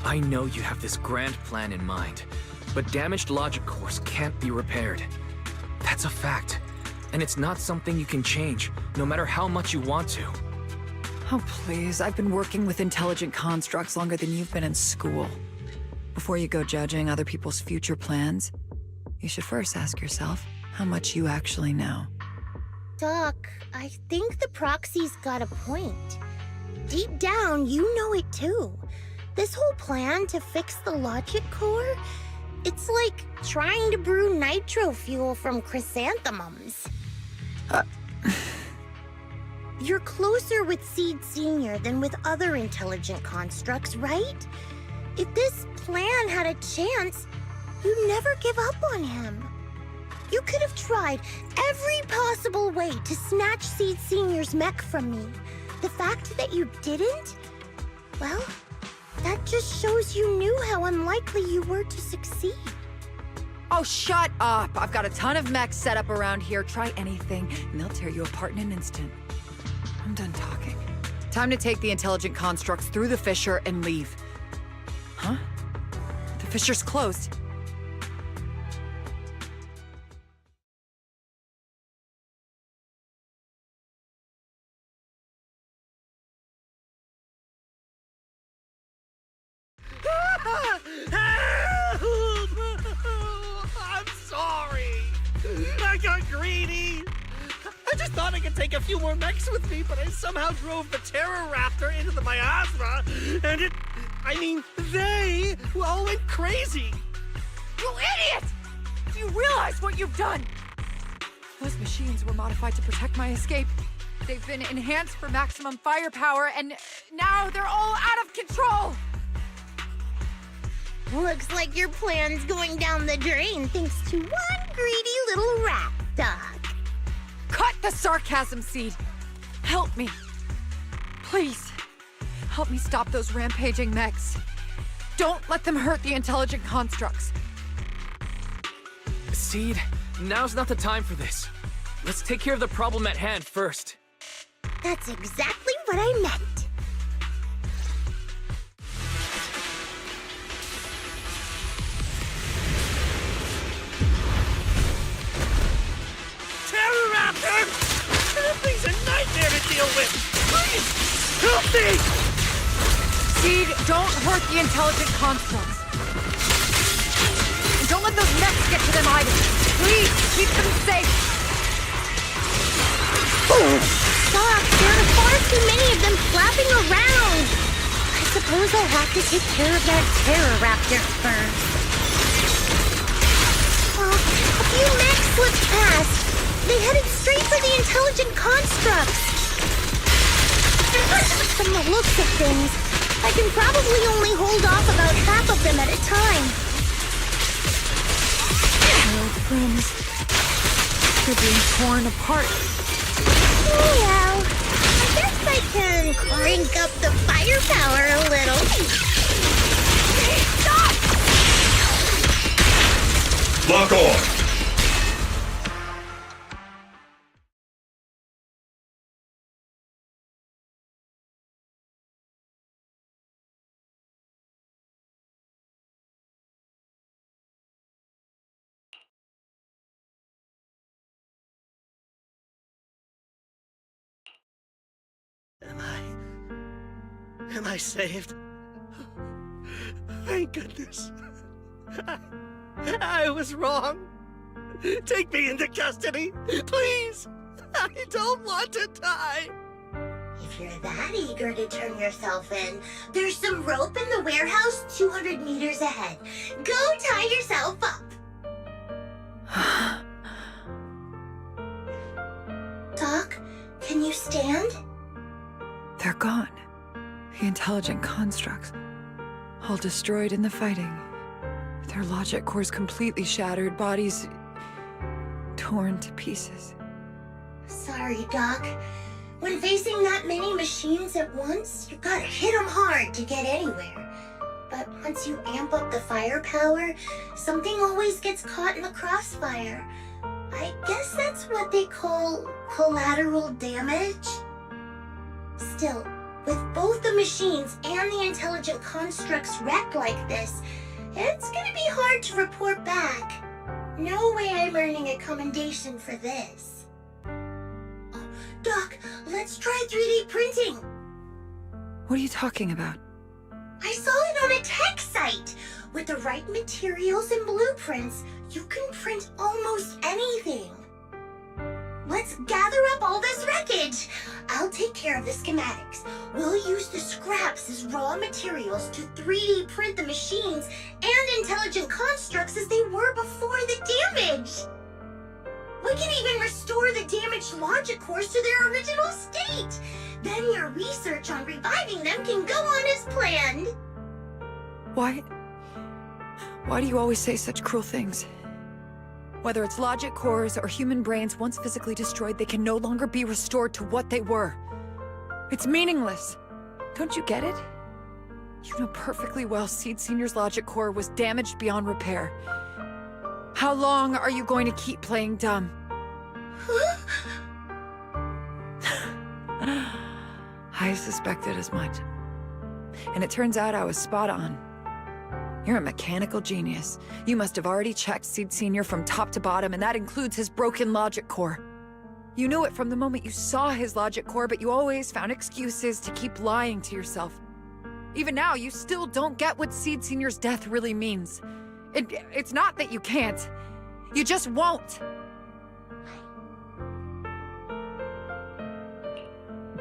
I know you have this grand plan in mind, but damaged logic cores can't be repaired. That's a fact. And it's not something you can change, no matter how much you want to. Oh, please. I've been working with intelligent constructs longer than you've been in school. Before you go judging other people's future plans, you should first ask yourself how much you actually know. Doc, I think the proxy's got a point. Deep down, you know it too. This whole plan to fix the logic core, it's like trying to brew nitro fuel from chrysanthemums. You're closer with Seed Senior than with other intelligent constructs, right? If this plan had a chance, you'd never give up on him. You could have tried every possible way to snatch Seed Senior's mech from me. The fact that you didn't, well, that just shows you knew how unlikely you were to succeed. Oh, shut up! I've got a ton of mechs set up around here. Try anything, and they'll tear you apart in an instant. I'm done talking. Time to take the intelligent constructs through the fissure and leave. Huh? The fissure's closed. I'm sorry. I got greedy. I just thought I could take a few more mechs with me, but I somehow drove the Terror Raptor into the miasma, and they all went crazy. You idiot! Do you realize what you've done? Those machines were modified to protect my escape. They've been enhanced for maximum firepower, and now they're all out of control! Looks like your plan's going down the drain thanks to one greedy little rat dog. Cut the sarcasm, Seed. Help me. Please. Help me stop those rampaging mechs. Don't let them hurt the intelligent constructs. Seed, now's not the time for this. Let's take care of the problem at hand first. That's exactly what I meant. That thing's a nightmare to deal with! Please, help me! Seed, don't hurt the intelligent constructs. And don't let those mechs get to them either. Please, keep them safe. Doc, there are far too many of them flapping around. I suppose I'll have to take care of that Terror Raptor first. A few mechs slipped past. They headed straight for the intelligent constructs. From the looks of things, I can probably only hold off about half of them at a time. My old friends, they're being torn apart. Well, I guess I can crank up the firepower a little. Stop! Lock on! Am I saved? Thank goodness. I was wrong. Take me into custody, please. I don't want to die. If you're that eager to turn yourself in, there's some rope in the warehouse 200 meters ahead. Go tie yourself up. Doc, can you stand? They're gone. The intelligent constructs. All destroyed in the fighting. Their logic cores completely shattered, bodies torn to pieces. Sorry, Doc. When facing that many machines at once, you gotta hit them hard to get anywhere. But once you amp up the firepower, something always gets caught in the crossfire. I guess that's what they call collateral damage. Still, with both the machines and the intelligent constructs wrecked like this, it's gonna be hard to report back. No way I'm earning a commendation for this. Oh, Doc, let's try 3D printing. What are you talking about? I saw it on a tech site. With the right materials and blueprints, you can print almost anything. Let's gather up all this wreckage. I'll take care of the schematics. We'll use the scraps as raw materials to 3D print the machines and intelligent constructs as they were before the damage. We can even restore the damaged logic cores to their original state. Then your research on reviving them can go on as planned. Why do you always say such cruel things? Whether it's logic cores or human brains once physically destroyed, they can no longer be restored to what they were. It's meaningless. Don't you get it? You know perfectly well Seed Senior's logic core was damaged beyond repair. How long are you going to keep playing dumb? I suspected as much. And it turns out I was spot on. You're a mechanical genius. You must have already checked Seed Senior from top to bottom, and that includes his broken logic core. You knew it from the moment you saw his logic core, but you always found excuses to keep lying to yourself. Even now, you still don't get what Seed Senior's death really means. It's not that you can't. You just won't.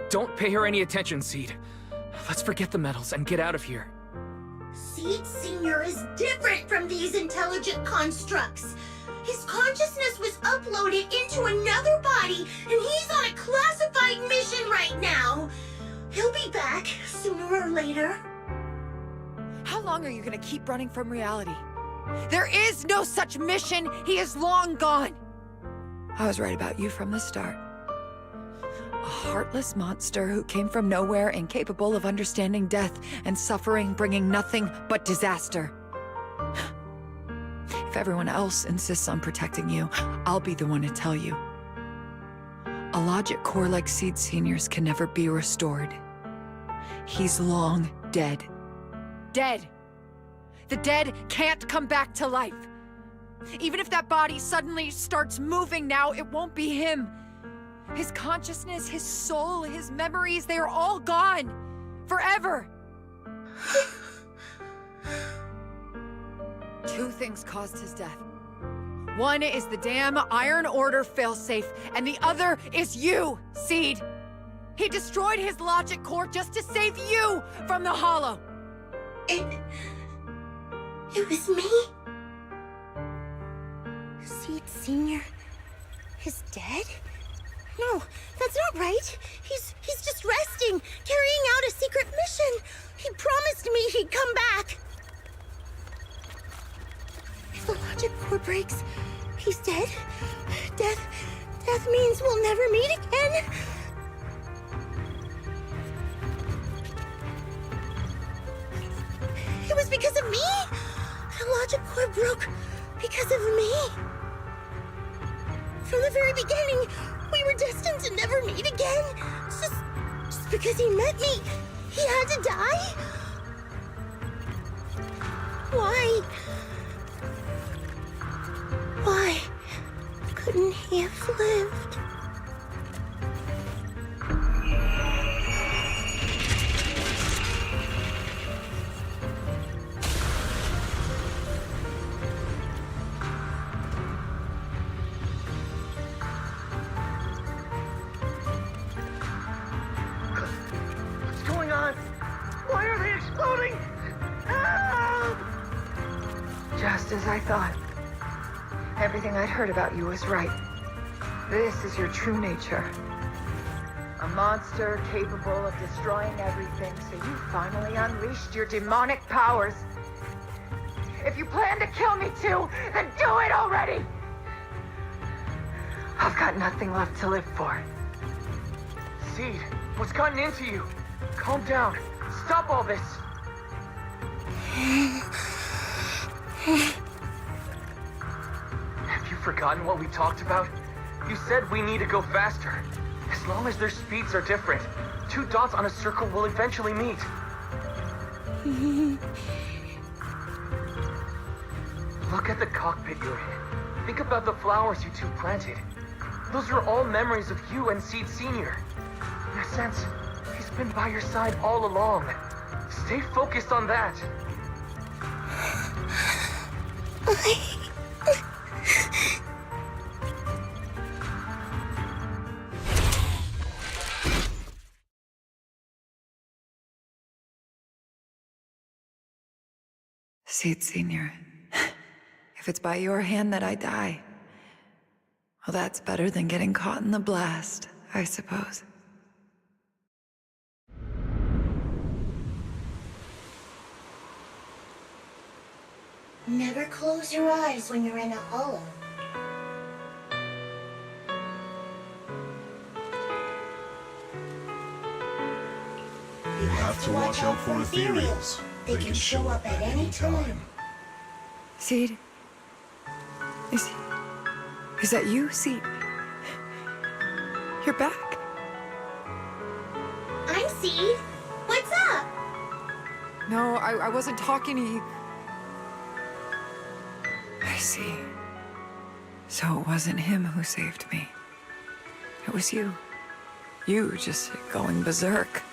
Don't pay her any attention, Seed. Let's forget the medals and get out of here. Seed Senior is different from these intelligent constructs. His consciousness was uploaded into another body, and he's on a classified mission right now. He'll be back sooner or later. How long are you gonna keep running from reality? There is no such mission! He is long gone! I was right about you from the start. A heartless monster who came from nowhere, incapable of understanding death and suffering, bringing nothing but disaster. If everyone else insists on protecting you, I'll be the one to tell you. A logic core like Seed Senior's can never be restored. He's long dead. Dead! The dead can't come back to life. Even if that body suddenly starts moving now, it won't be him. His consciousness, his soul, his memories, they are all gone. Forever. Two things caused his death. One is the damn Iron Order failsafe, and the other is you, Seed. He destroyed his logic core just to save you from the Hollow. It was me? Seed Senior is dead? No, that's not right. He's just resting, carrying out a secret mission. He promised me he'd come back. If the logic core breaks, he's dead. Death means we'll never meet again. was because of me? The logic core broke because of me. From the very beginning, we were destined to never meet again. Just because he met me, he had to die? Why? Why couldn't he have lived? What's going on? Why are they exploding? Help! Just as I thought. Everything I'd heard about you was right. This is your true nature. A monster capable of destroying everything, so you finally unleashed your demonic powers. If you plan to kill me too, then do it already! I've got nothing left to live for. Seed, what's gotten into you? Calm down. Stop all this. Have you forgotten what we talked about? You said we need to go faster. As long as their speeds are different, 2 dots on a circle will eventually meet. Look at the cockpit you're in. Think about the flowers you two planted. Those are all memories of you and Seed Sr. In a sense, he's been by your side all along. Stay focused on that. Seed Senior, if it's by your hand that I die, well, that's better than getting caught in the blast, I suppose. Never close your eyes when you're in a hollow. You have to watch out for ethereals. They can show up at any time. Seed? Is that you, Seed? You're back. I'm Seed. What's up? No, I wasn't talking to you. I see. So it wasn't him who saved me. It was you. You just going berserk.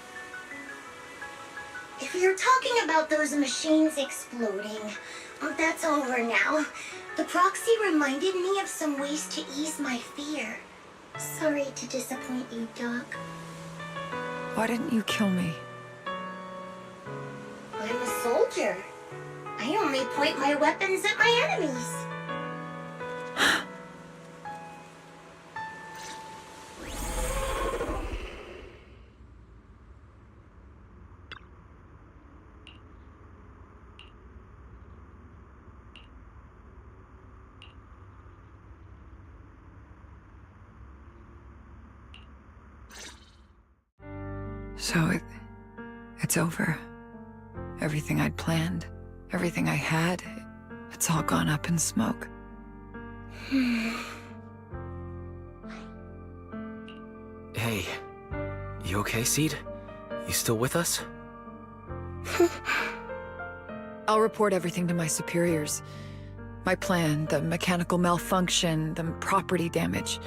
If you're talking about those machines exploding, that's over now. The proxy reminded me of some ways to ease my fear. Sorry to disappoint you, Doc. Why didn't you kill me? I'm a soldier. I only point my weapons at my enemies. So it's over. Everything I'd planned, everything I had, it's all gone up in smoke. Hey, you okay, Seed? You still with us? I'll report everything to my superiors. My plan, the mechanical malfunction, the property damage.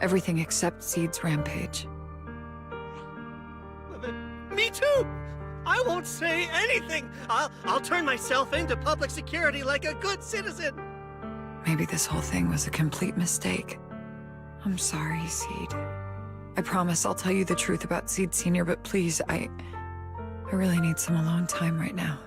Everything except Seed's rampage. Me too! I won't say anything! I'll turn myself into public security like a good citizen! Maybe this whole thing was a complete mistake. I'm sorry, Seed. I promise I'll tell you the truth about Seed Senior, but please, I really need some alone time right now.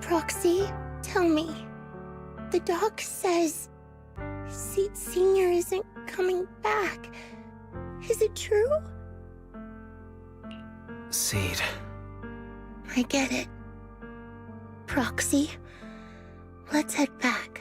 Proxy, tell me. The doc says Seed Senior isn't coming back. Is it true? Seed, I get it. Proxy, let's head back.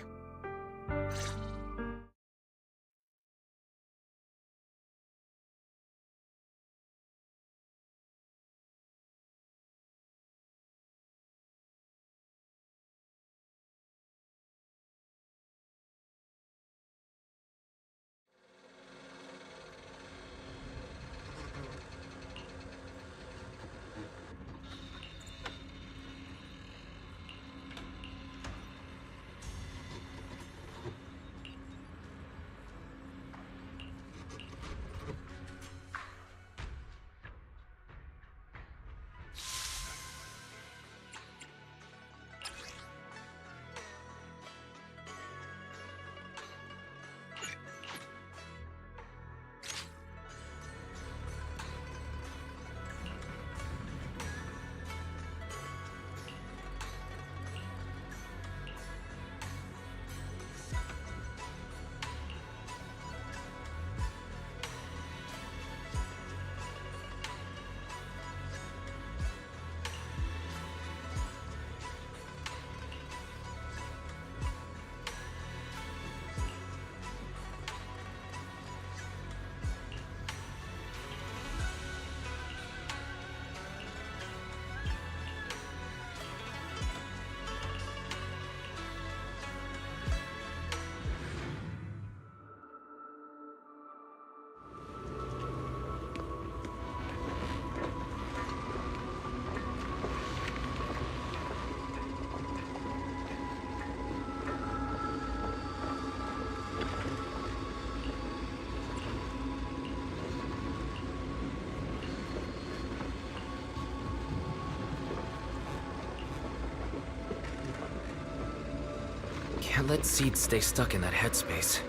Can't let Seed stay stuck in that headspace.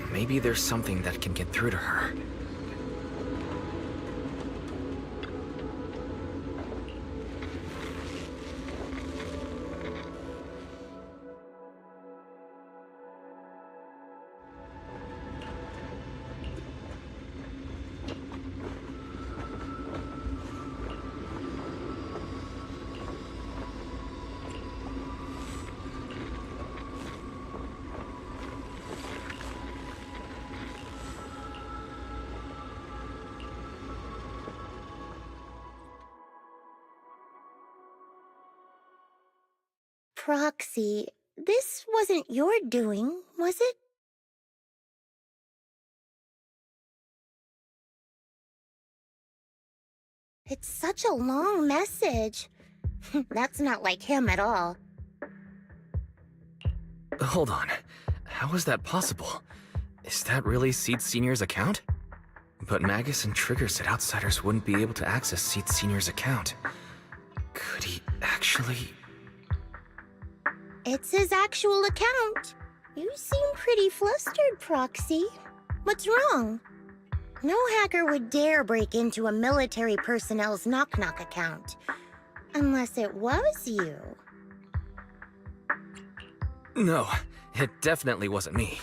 Maybe there's something that can get through to her. Proxy, this wasn't your doing, was it? It's such a long message. That's not like him at all. Hold on. How is that possible? Is that really Seed Senior's account? But Magus and Trigger said outsiders wouldn't be able to access Seed Senior's account. Could he actually... It's his actual account. You seem pretty flustered, Proxy. What's wrong? No hacker would dare break into a military personnel's knock-knock account. Unless it was you. No, it definitely wasn't me.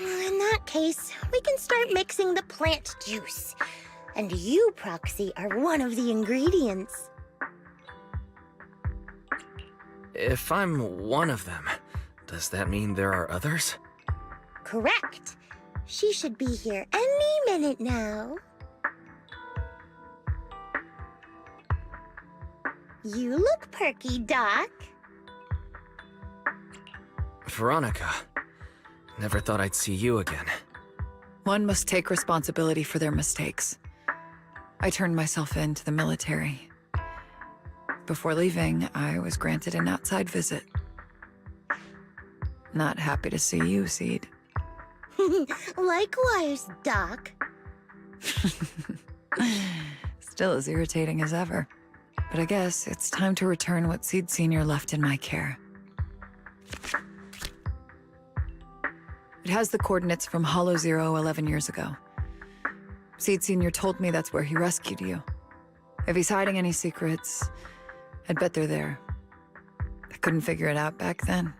In that case, we can start mixing the plant juice. And you, Proxy, are one of the ingredients. If I'm one of them, does that mean there are others? Correct. She should be here any minute now. You look perky, Doc. Veronica, never thought I'd see you again. One must take responsibility for their mistakes. I turned myself in to the military. Before leaving, I was granted an outside visit. Not happy to see you, Seed. Likewise, Doc. Still as irritating as ever. But I guess it's time to return what Seed Senior left in my care. It has the coordinates from Hollow Zero 11 years ago. Seed Senior told me that's where he rescued you. If he's hiding any secrets, I'd bet they're there. I couldn't figure it out back then.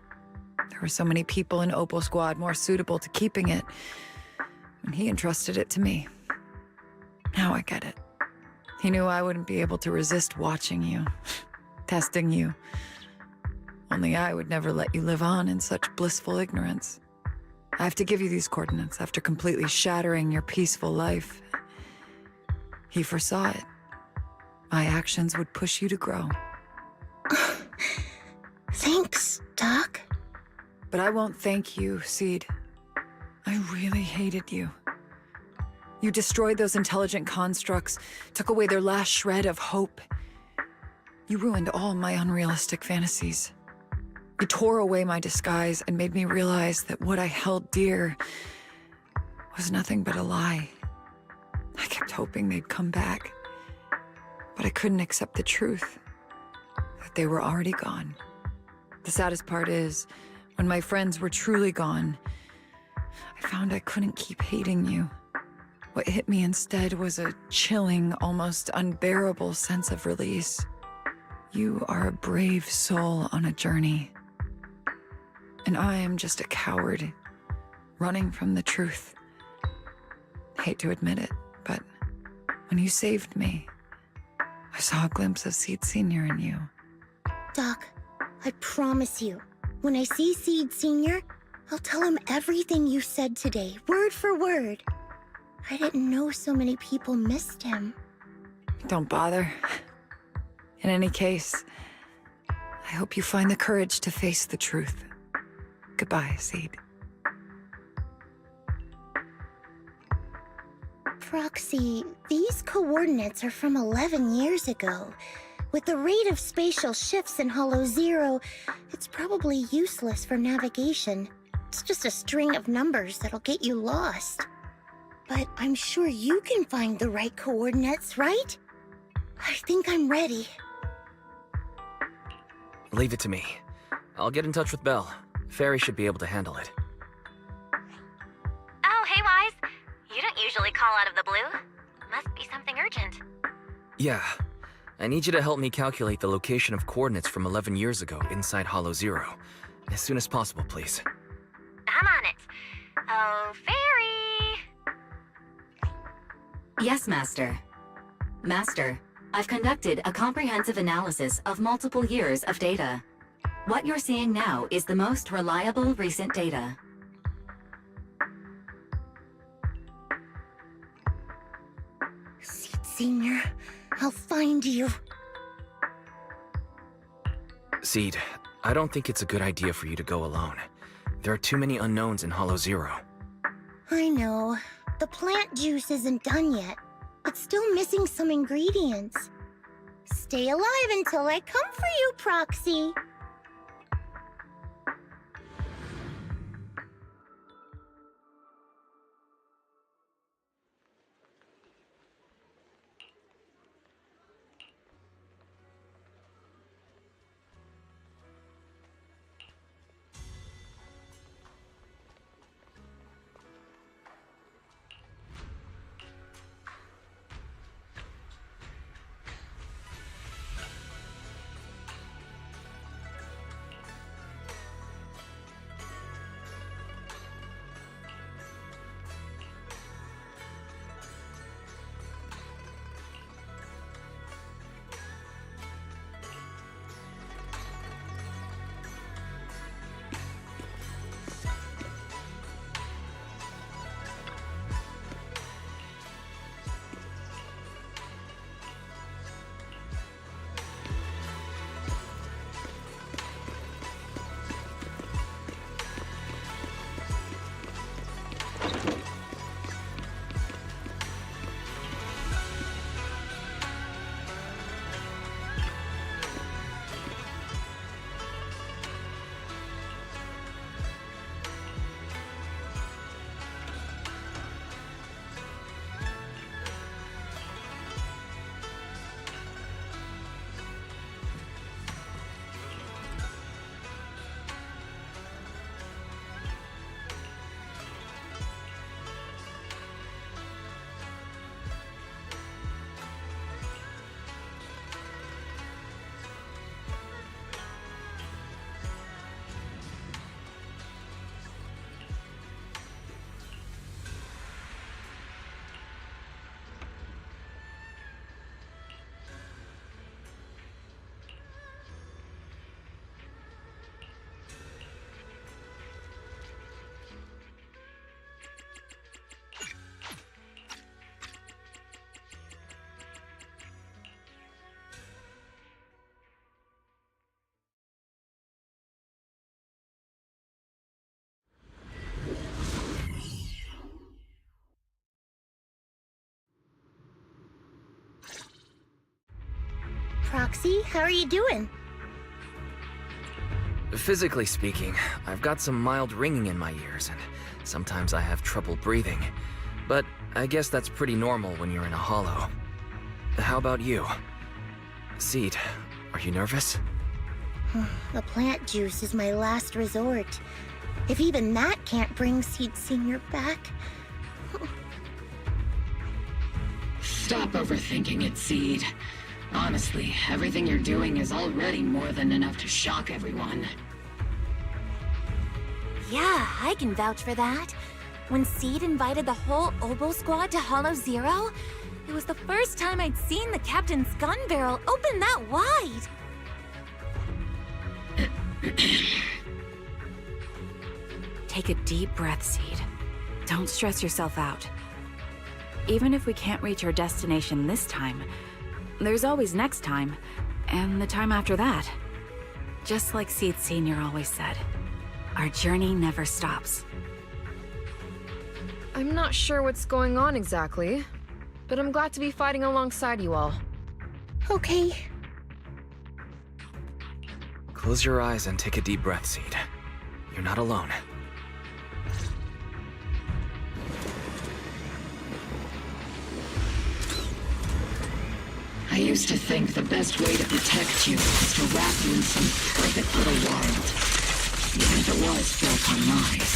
There were so many people in Opal Squad more suitable to keeping it, and he entrusted it to me. Now I get it. He knew I wouldn't be able to resist watching you, testing you. Only I would never let you live on in such blissful ignorance. I have to give you these coordinates after completely shattering your peaceful life. He foresaw it. My actions would push you to grow. Thanks, Doc. But I won't thank you, Seed. I really hated you. You destroyed those intelligent constructs, took away their last shred of hope. You ruined all my unrealistic fantasies. You tore away my disguise and made me realize that what I held dear was nothing but a lie. I kept hoping they'd come back, but I couldn't accept the truth, that they were already gone. The saddest part is, when my friends were truly gone, I found I couldn't keep hating you. What hit me instead was a chilling, almost unbearable sense of release. You are a brave soul on a journey. And I am just a coward, running from the truth. Hate to admit it, but when you saved me, I saw a glimpse of Seed Senior in you. Doc, I promise you, when I see Seed Senior, I'll tell him everything you said today, word for word. I didn't know so many people missed him. Don't bother. In any case, I hope you find the courage to face the truth. Goodbye, Seed. Proxy, these coordinates are from 11 years ago. With the rate of spatial shifts in Hollow Zero, it's probably useless for navigation. It's just a string of numbers that'll get you lost. But I'm sure you can find the right coordinates, right? I think I'm ready. Leave it to me. I'll get in touch with Belle. Fairy should be able to handle it. Oh, hey, Wise. You don't usually call out of the blue. Must be something urgent. Yeah. I need you to help me calculate the location of coordinates from 11 years ago inside Hollow Zero. As soon as possible, please. I'm on it. Oh, Fairy! Yes, Master. Master, I've conducted a comprehensive analysis of multiple years of data. What you're seeing now is the most reliable recent data. Seed Senior, I'll find you. Seed, I don't think it's a good idea for you to go alone. There are too many unknowns in Hollow Zero. I know. The plant juice isn't done yet. It's still missing some ingredients. Stay alive until I come for you, Proxy. Proxy. How are you doing? Physically speaking, I've got some mild ringing in my ears, and sometimes I have trouble breathing. But I guess that's pretty normal when you're in a hollow. How about you? Seed, are you nervous? The plant juice is my last resort. If even that can't bring Seed Senior back... Stop overthinking it, Seed. Honestly, everything you're doing is already more than enough to shock everyone. Yeah, I can vouch for that. When Seed invited the whole Oboe squad to Hollow Zero, it was the first time I'd seen the captain's gun barrel open that wide. Take a deep breath, Seed. Don't stress yourself out. Even if we can't reach our destination this time, there's always next time, and the time after that. Just like Seed Senior always said, our journey never stops. I'm not sure what's going on exactly, but I'm glad to be fighting alongside you all. Okay. Close your eyes and take a deep breath, Seed. You're not alone. I used to think the best way to protect you was to wrap you in some perfect little world. Even if it was built on lies.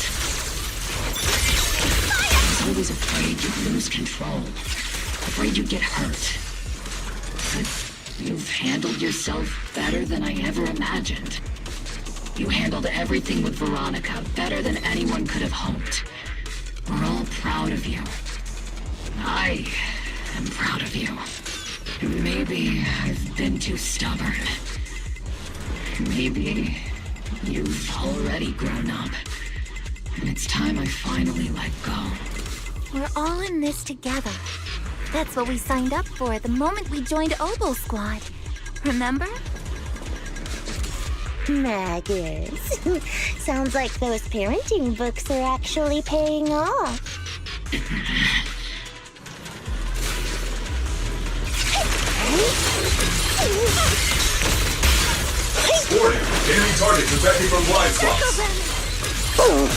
I was always afraid you'd lose control. Afraid you'd get hurt. But you've handled yourself better than I ever imagined. You handled everything with Veronica better than anyone could have hoped. We're all proud of you. I am proud of you. Maybe I've been too stubborn. Maybe you've already grown up. And it's time I finally let go. We're all in this together. That's what we signed up for the moment we joined Oboe Squad. Remember? Magus. Sounds like those parenting books are actually paying off. Warning! Enemy target detected from blind spots. Come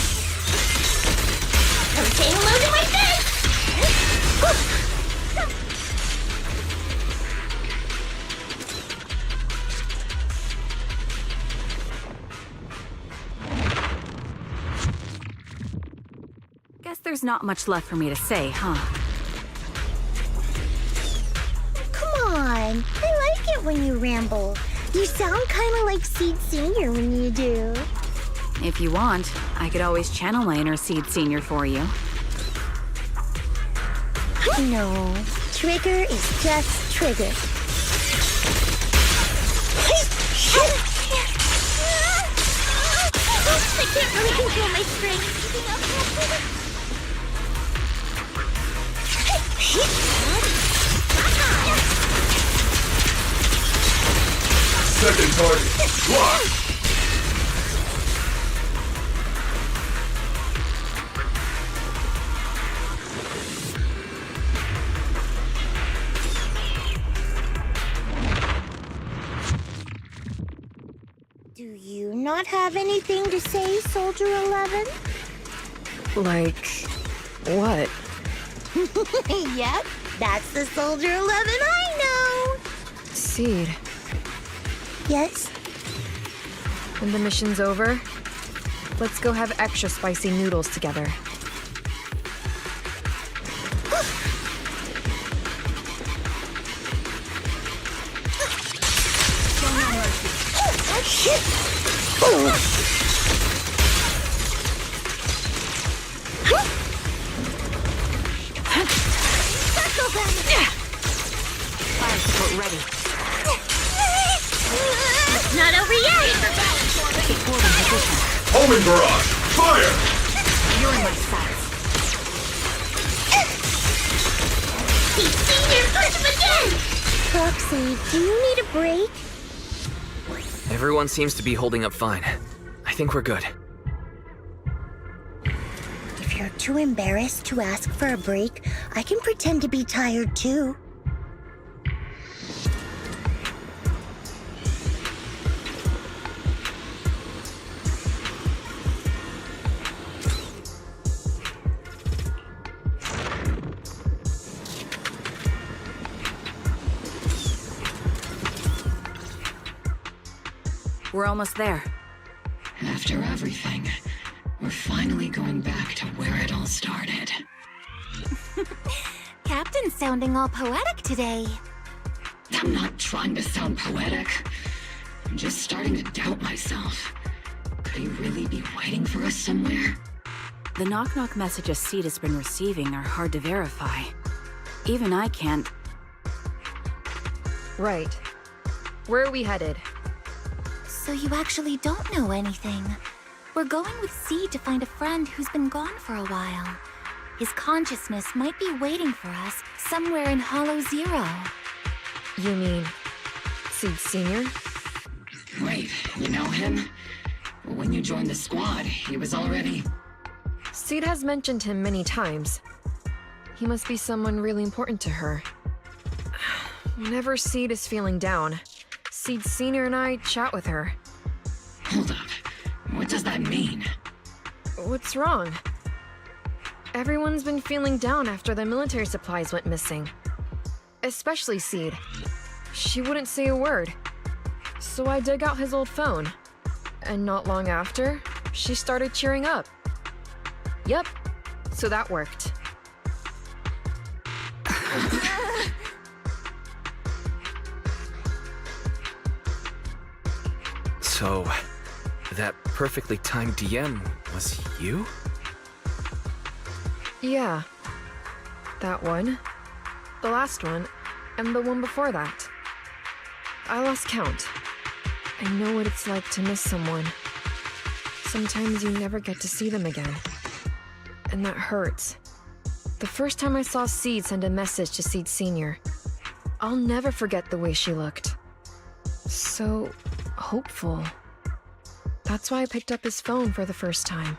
say hello to my face! Guess there's not much left for me to say, huh? Come on. I like it when you ramble. You sound kind of like Seed Senior when you do. If you want, I could always channel my inner Seed Senior for you. No. Trigger is just Trigger. I can't really control my strength. Second target. Block! Do you not have anything to say, Soldier 11? Like, what? Yep, that's the Soldier 11 I know! Seed, Yes? when the mission's over, let's go have extra spicy noodles together. Fire support ready. It's not over yet! Support in position. Homing barrage! Fire! You're in my sights. He's senior, push him again! Proxy, do you need a break? Everyone seems to be holding up fine. I think we're good. If you're too embarrassed to ask for a break, I can pretend to be tired too. We're almost there. After everything, we're finally going back to where it all started. Captain's sounding all poetic today. I'm not trying to sound poetic. I'm just starting to doubt myself. Could he really be waiting for us somewhere? The knock-knock messages Seed has been receiving are hard to verify. Even I can't... Right. Where are we headed? So you actually don't know anything. We're going with Seed to find a friend who's been gone for a while. His consciousness might be waiting for us somewhere in Hollow Zero. You mean... Seed Sr.? Wait, you know him? When you joined the squad, he was already... Seed has mentioned him many times. He must be someone really important to her. Whenever Seed is feeling down, Seed Sr. and I chat with her. Hold up. What does that mean? What's wrong? Everyone's been feeling down after the military supplies went missing. Especially Seed. She wouldn't say a word. So I dug out his old phone. And not long after, she started cheering up. Yep, so that worked. So, that perfectly timed DM was you? Yeah. That one. The last one. And the one before that. I lost count. I know what it's like to miss someone. Sometimes you never get to see them again. And that hurts. The first time I saw Seed send a message to Seed Sr., I'll never forget the way she looked. So hopeful. That's why I picked up his phone for the first time.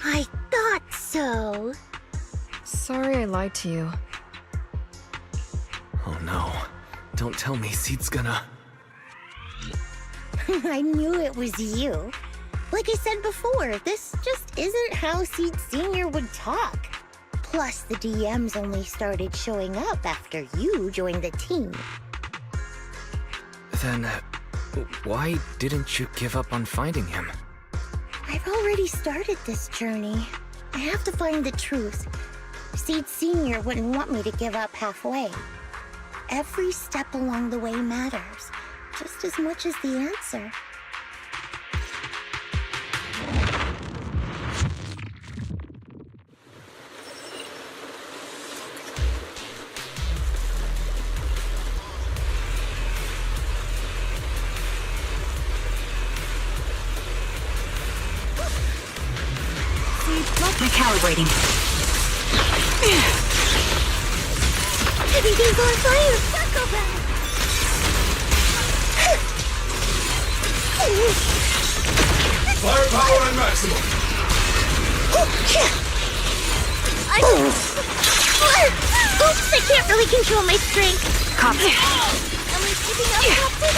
I thought so. Sorry I lied to you. Oh no. Don't tell me Seed's gonna... I knew it was you. Like I said before, this just isn't how Seed Sr. would talk. Plus, the DMs only started showing up after you joined the team. Then, why didn't you give up on finding him? I've already started this journey. I have to find the truth. Seed Sr. wouldn't want me to give up halfway. Every step along the way matters, just as much as the answer. Recalibrating. Everything's on fire! Circle back! Firepower and maximum! Oops, I can't really control my strength. Copy. Am I keeping up, Captain?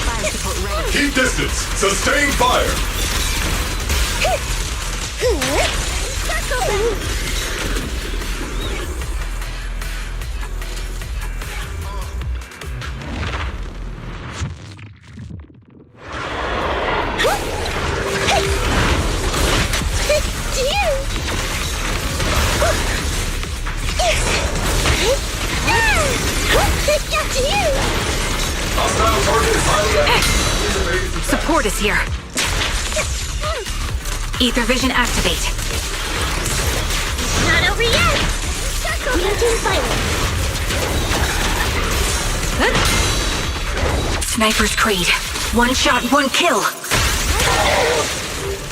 Fire support ready. Keep distance! Sustain fire! Circle back! Support is here. Ether vision activate. Not over yet! Maintain silence. Sniper's Creed. One shot, one kill.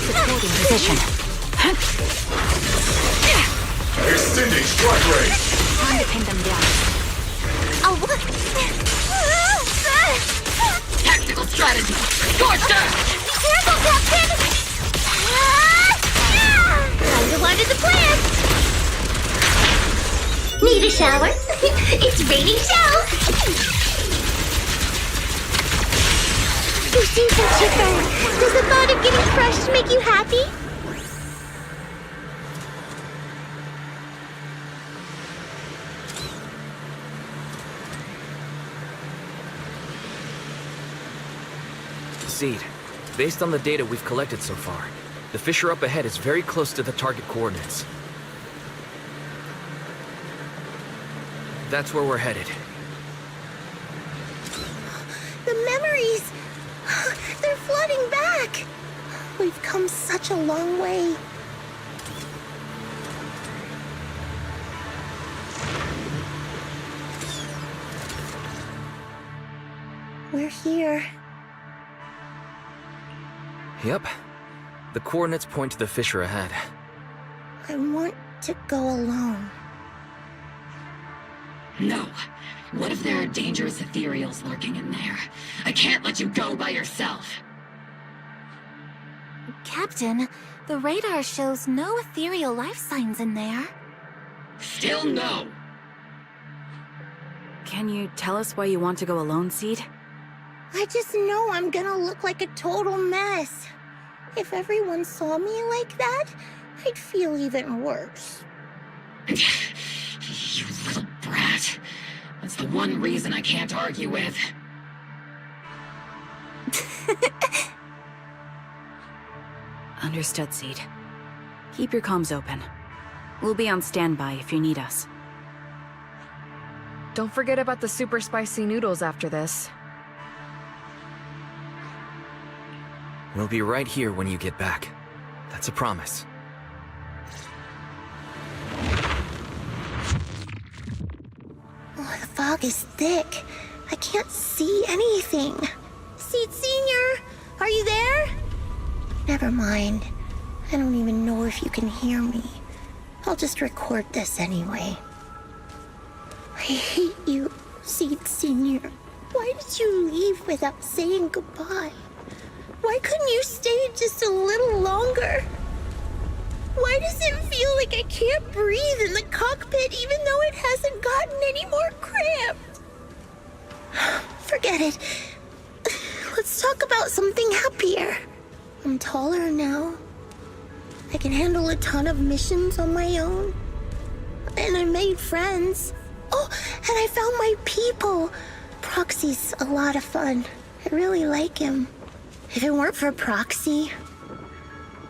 Supporting position. Extending strike range! Time to pin them down. Oh, look! Tactical strategy! Scorcher! Be careful, Captain! Time to wander the plant! Need a shower? It's raining shells! You seem so chipper. Does the thought of getting crushed make you happy? Seed, based on the data we've collected so far, the fissure up ahead is very close to the target coordinates. That's where we're headed. The memories! They're flooding back! We've come such a long way. We're here. Yep. The coordinates point to the fissure ahead. I want to go alone. No. What if there are dangerous ethereals lurking in there? I can't let you go by yourself. Captain, the radar shows no ethereal life signs in there. Still no. Can you tell us why you want to go alone, Seed? I just know I'm gonna look like a total mess. If everyone saw me like that, I'd feel even worse. You little brat. That's the one reason I can't argue with. Understood, Seed. Keep your comms open. We'll be on standby if you need us. Don't forget about the super spicy noodles after this. We'll be right here when you get back. That's a promise. Oh, the fog is thick. I can't see anything. Seed Senior, are you there? Never mind. I don't even know if you can hear me. I'll just record this anyway. I hate you, Seed Senior. Why did you leave without saying goodbye? Why couldn't you stay just a little longer? Why does it feel like I can't breathe in the cockpit even though it hasn't gotten any more cramped? Forget it. Let's talk about something happier. I'm taller now. I can handle a ton of missions on my own. And I made friends. Oh, and I found my people. Proxy's a lot of fun. I really like him. If it weren't for Proxy,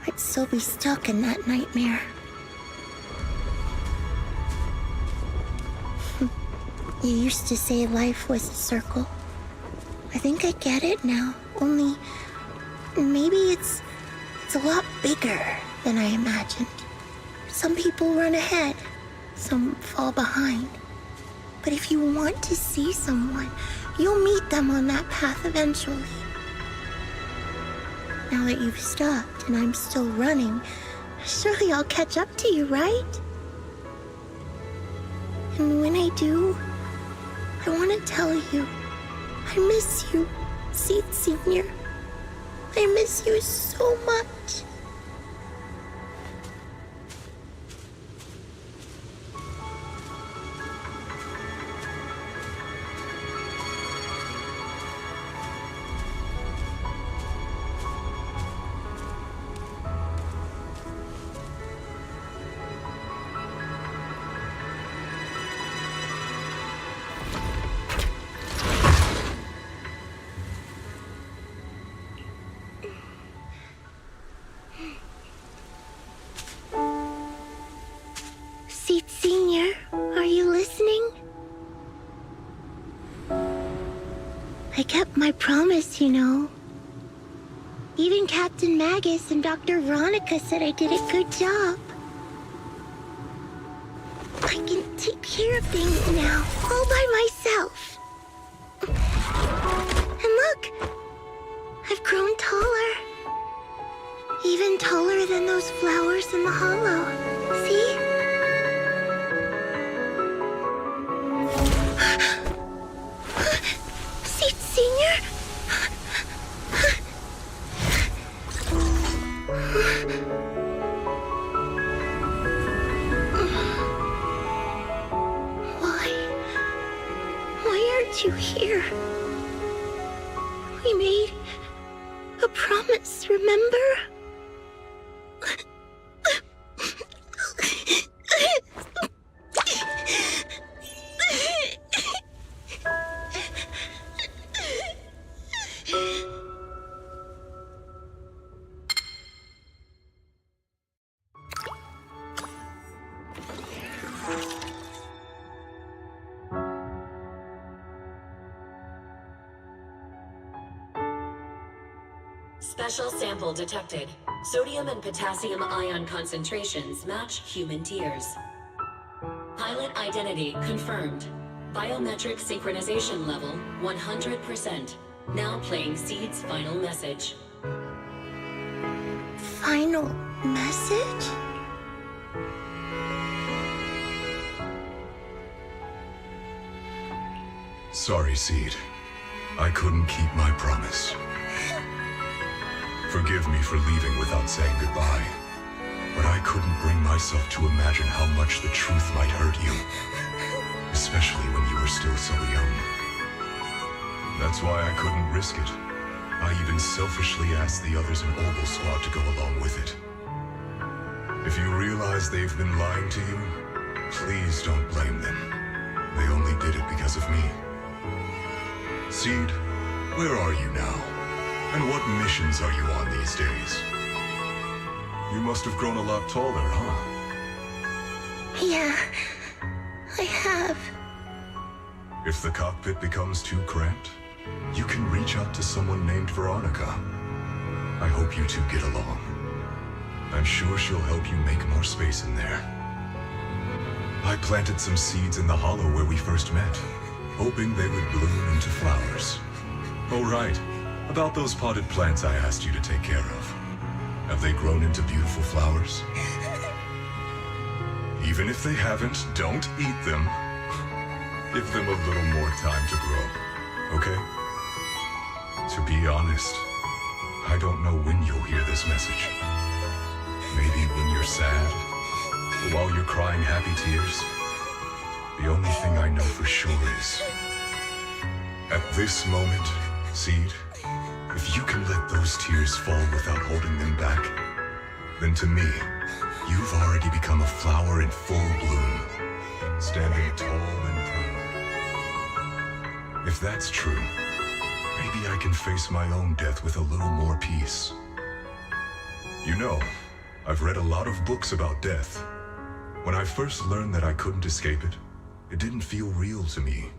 I'd still be stuck in that nightmare. You used to say life was a circle. I think I get it now. Only, maybe it's a lot bigger than I imagined. Some people run ahead, some fall behind. But if you want to see someone, you'll meet them on that path eventually. Now that you've stopped and I'm still running, surely I'll catch up to you, right? And when I do, I want to tell you, I miss you, Seed Senior. I miss you so much. Seed Senior, are you listening? I kept my promise, you know. Even Captain Magus and Dr. Veronica said I did a good job. I can take care of things now, all by myself. And look, I've grown taller. Even taller than those flowers in the hollow. See? Seed Senior? Why aren't you here? We made a promise, remember? Special sample detected. Sodium and potassium ion concentrations match human tears. Pilot identity confirmed. Biometric synchronization level 100%. Now playing Seed's final message. Final message? Sorry, Seed. I couldn't keep my promise. Forgive me for leaving without saying goodbye, but I couldn't bring myself to imagine how much the truth might hurt you, especially when you were still so young. That's why I couldn't risk it. I even selfishly asked the others in Ogle Squad to go along with it. If you realize they've been lying to you, please don't blame them. They only did it because of me. Seed, where are you now? And what missions are you on these days? You must have grown a lot taller, huh? Yeah, I have. If the cockpit becomes too cramped, you can reach out to someone named Veronica. I hope you two get along. I'm sure she'll help you make more space in there. I planted some seeds in the hollow where we first met, hoping they would bloom into flowers. Oh, right. About those potted plants I asked you to take care of. Have they grown into beautiful flowers? Even if they haven't, don't eat them. Give them a little more time to grow, okay? To be honest, I don't know when you'll hear this message. Maybe when you're sad, or while you're crying happy tears. The only thing I know for sure is, at this moment, Seed, if you can let those tears fall without holding them back, then to me, you've already become a flower in full bloom, standing tall and proud. If that's true, maybe I can face my own death with a little more peace. You know, I've read a lot of books about death. When I first learned that I couldn't escape it, it didn't feel real to me.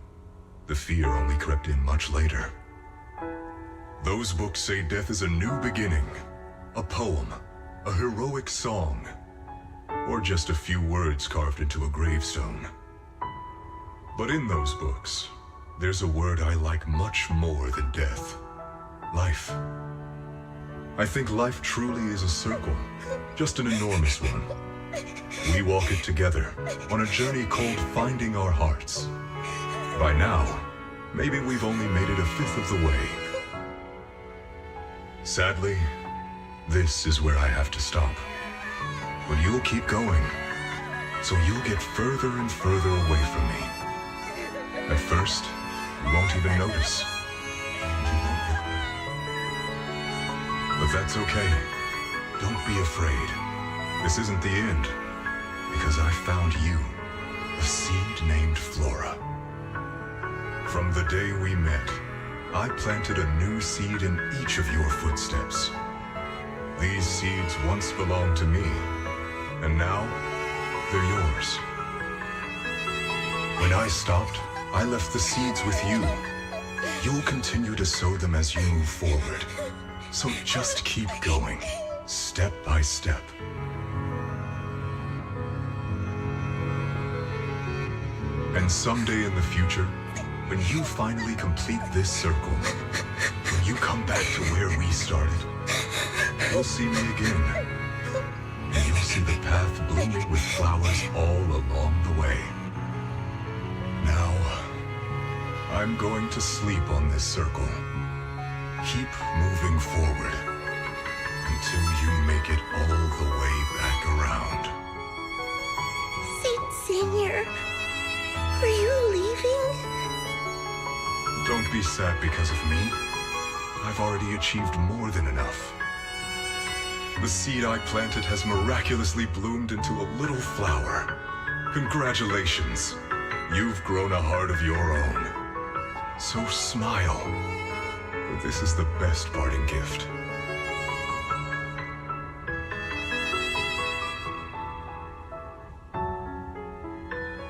The fear only crept in much later. Those books say death is a new beginning, a poem, a heroic song, or just a few words carved into a gravestone. But in those books, there's a word I like much more than death: life. I think life truly is a circle, just an enormous one. We walk it together on a journey called finding our hearts. By now, maybe we've only made it a fifth of the way. Sadly, this is where I have to stop. But you'll keep going, so you'll get further and further away from me. At first, you won't even notice. But that's okay. Don't be afraid. This isn't the end, because I found you, a seed named Flora. From the day we met, I planted a new seed in each of your footsteps. These seeds once belonged to me, and now they're yours. When I stopped, I left the seeds with you. You'll continue to sow them as you move forward. So just keep going, step by step. And someday in the future, when you finally complete this circle, when you come back to where we started, you'll see me again. And you'll see the path blooming with flowers all along the way. Now, I'm going to sleep on this circle. Keep moving forward until you make it all the way back around. Seed Senior, are you leaving? Don't be sad because of me. I've already achieved more than enough. The seed I planted has miraculously bloomed into a little flower. Congratulations. You've grown a heart of your own. So smile, for this is the best parting gift.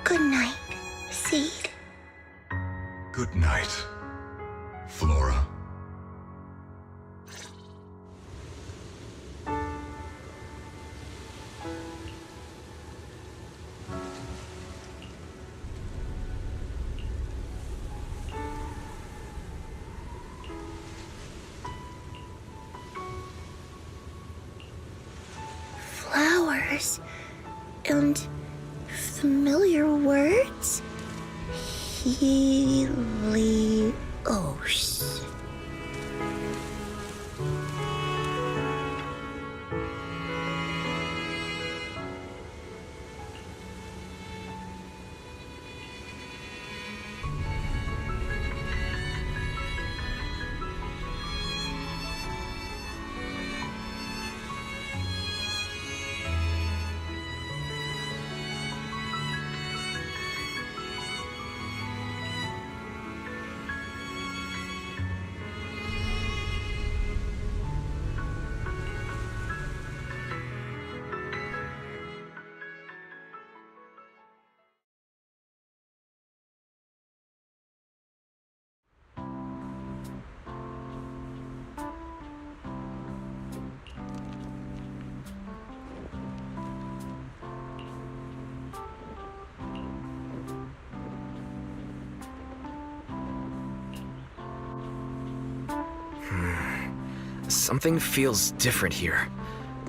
Good night, Seed. Good night, Flora. flowers. And familiar words? Helios. Something feels different here.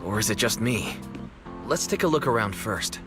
Or is it just me? Let's take a look around first.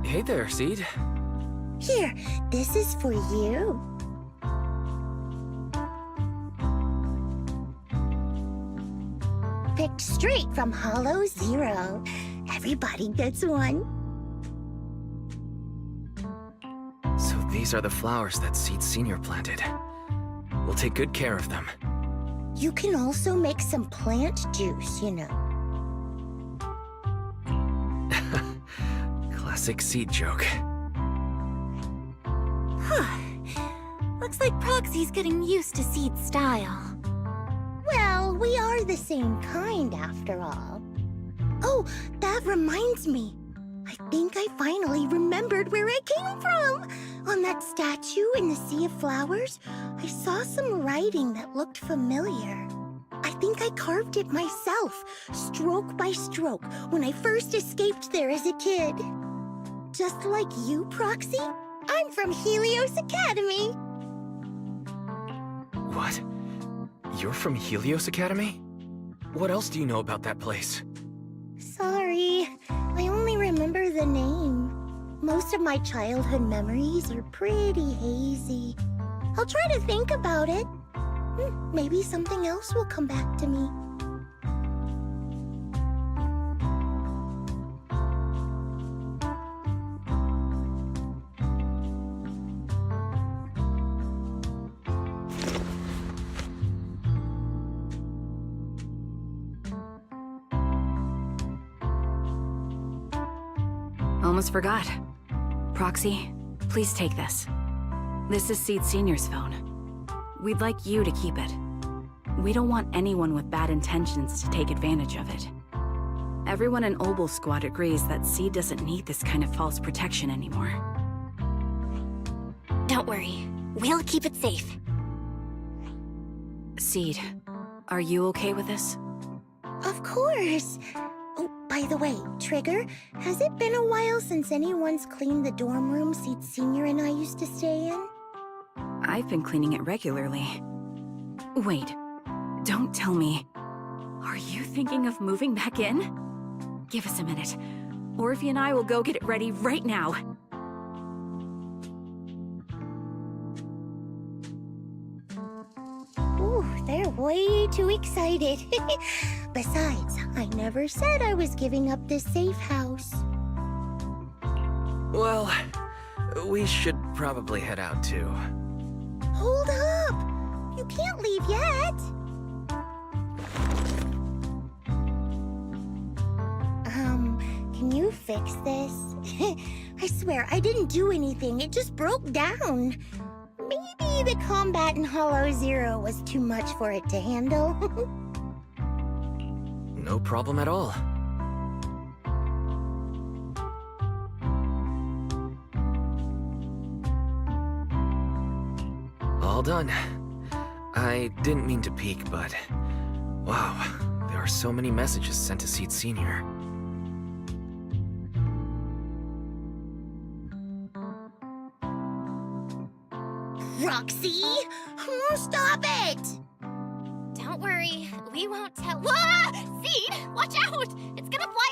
Hey there, Seed. Here, this is for you. Picked straight from Hollow Zero. Everybody gets one. So these are the flowers that Seed Senior planted. We'll take good care of them. You can also make some plant juice, you know. Classic Seed joke. Looks like Proxy's getting used to Seed's style. Well, we are the same kind after all. Oh, that reminds me. I think I finally remembered where it came from. On that statue in the Sea of Flowers, I saw some writing that looked familiar. I think I carved it myself, stroke by stroke, when I first escaped there as a kid. Just like you, Proxy, I'm from Helios Academy. What? You're from Helios Academy? What else do you know about that place? Sorry, I only remember the name. Most of my childhood memories are pretty hazy. I'll try to think about it. Maybe something else will come back to me. Almost forgot. Proxy, please take this. This is Seed Senior's phone. We'd like you to keep it. We don't want anyone with bad intentions to take advantage of it. Everyone in Obel Squad agrees that Seed doesn't need this kind of false protection anymore. Don't worry, we'll keep it safe. Seed, are you okay with this? Of course. Oh, by the way, Trigger, has it been a while since anyone's cleaned the dorm room Seed Senior and I used to stay in? I've been cleaning it regularly. Wait, don't tell me. Are you thinking of moving back in? Give us a minute. Orphe and I will go get it ready right now. Ooh, they're way too excited. Besides, I never said I was giving up this safe house. Well, we should probably head out too. Hold up! You can't leave yet! Can you fix this? I swear, I didn't do anything. It just broke down. Maybe the combat in Hollow Zero was too much for it to handle. No problem at all. All done. I didn't mean to peek, but... wow, there are so many messages sent to Seed Senior. Roxy! Oh, stop it! Don't worry, we won't tell. Whoa! Seed, watch out! It's gonna fly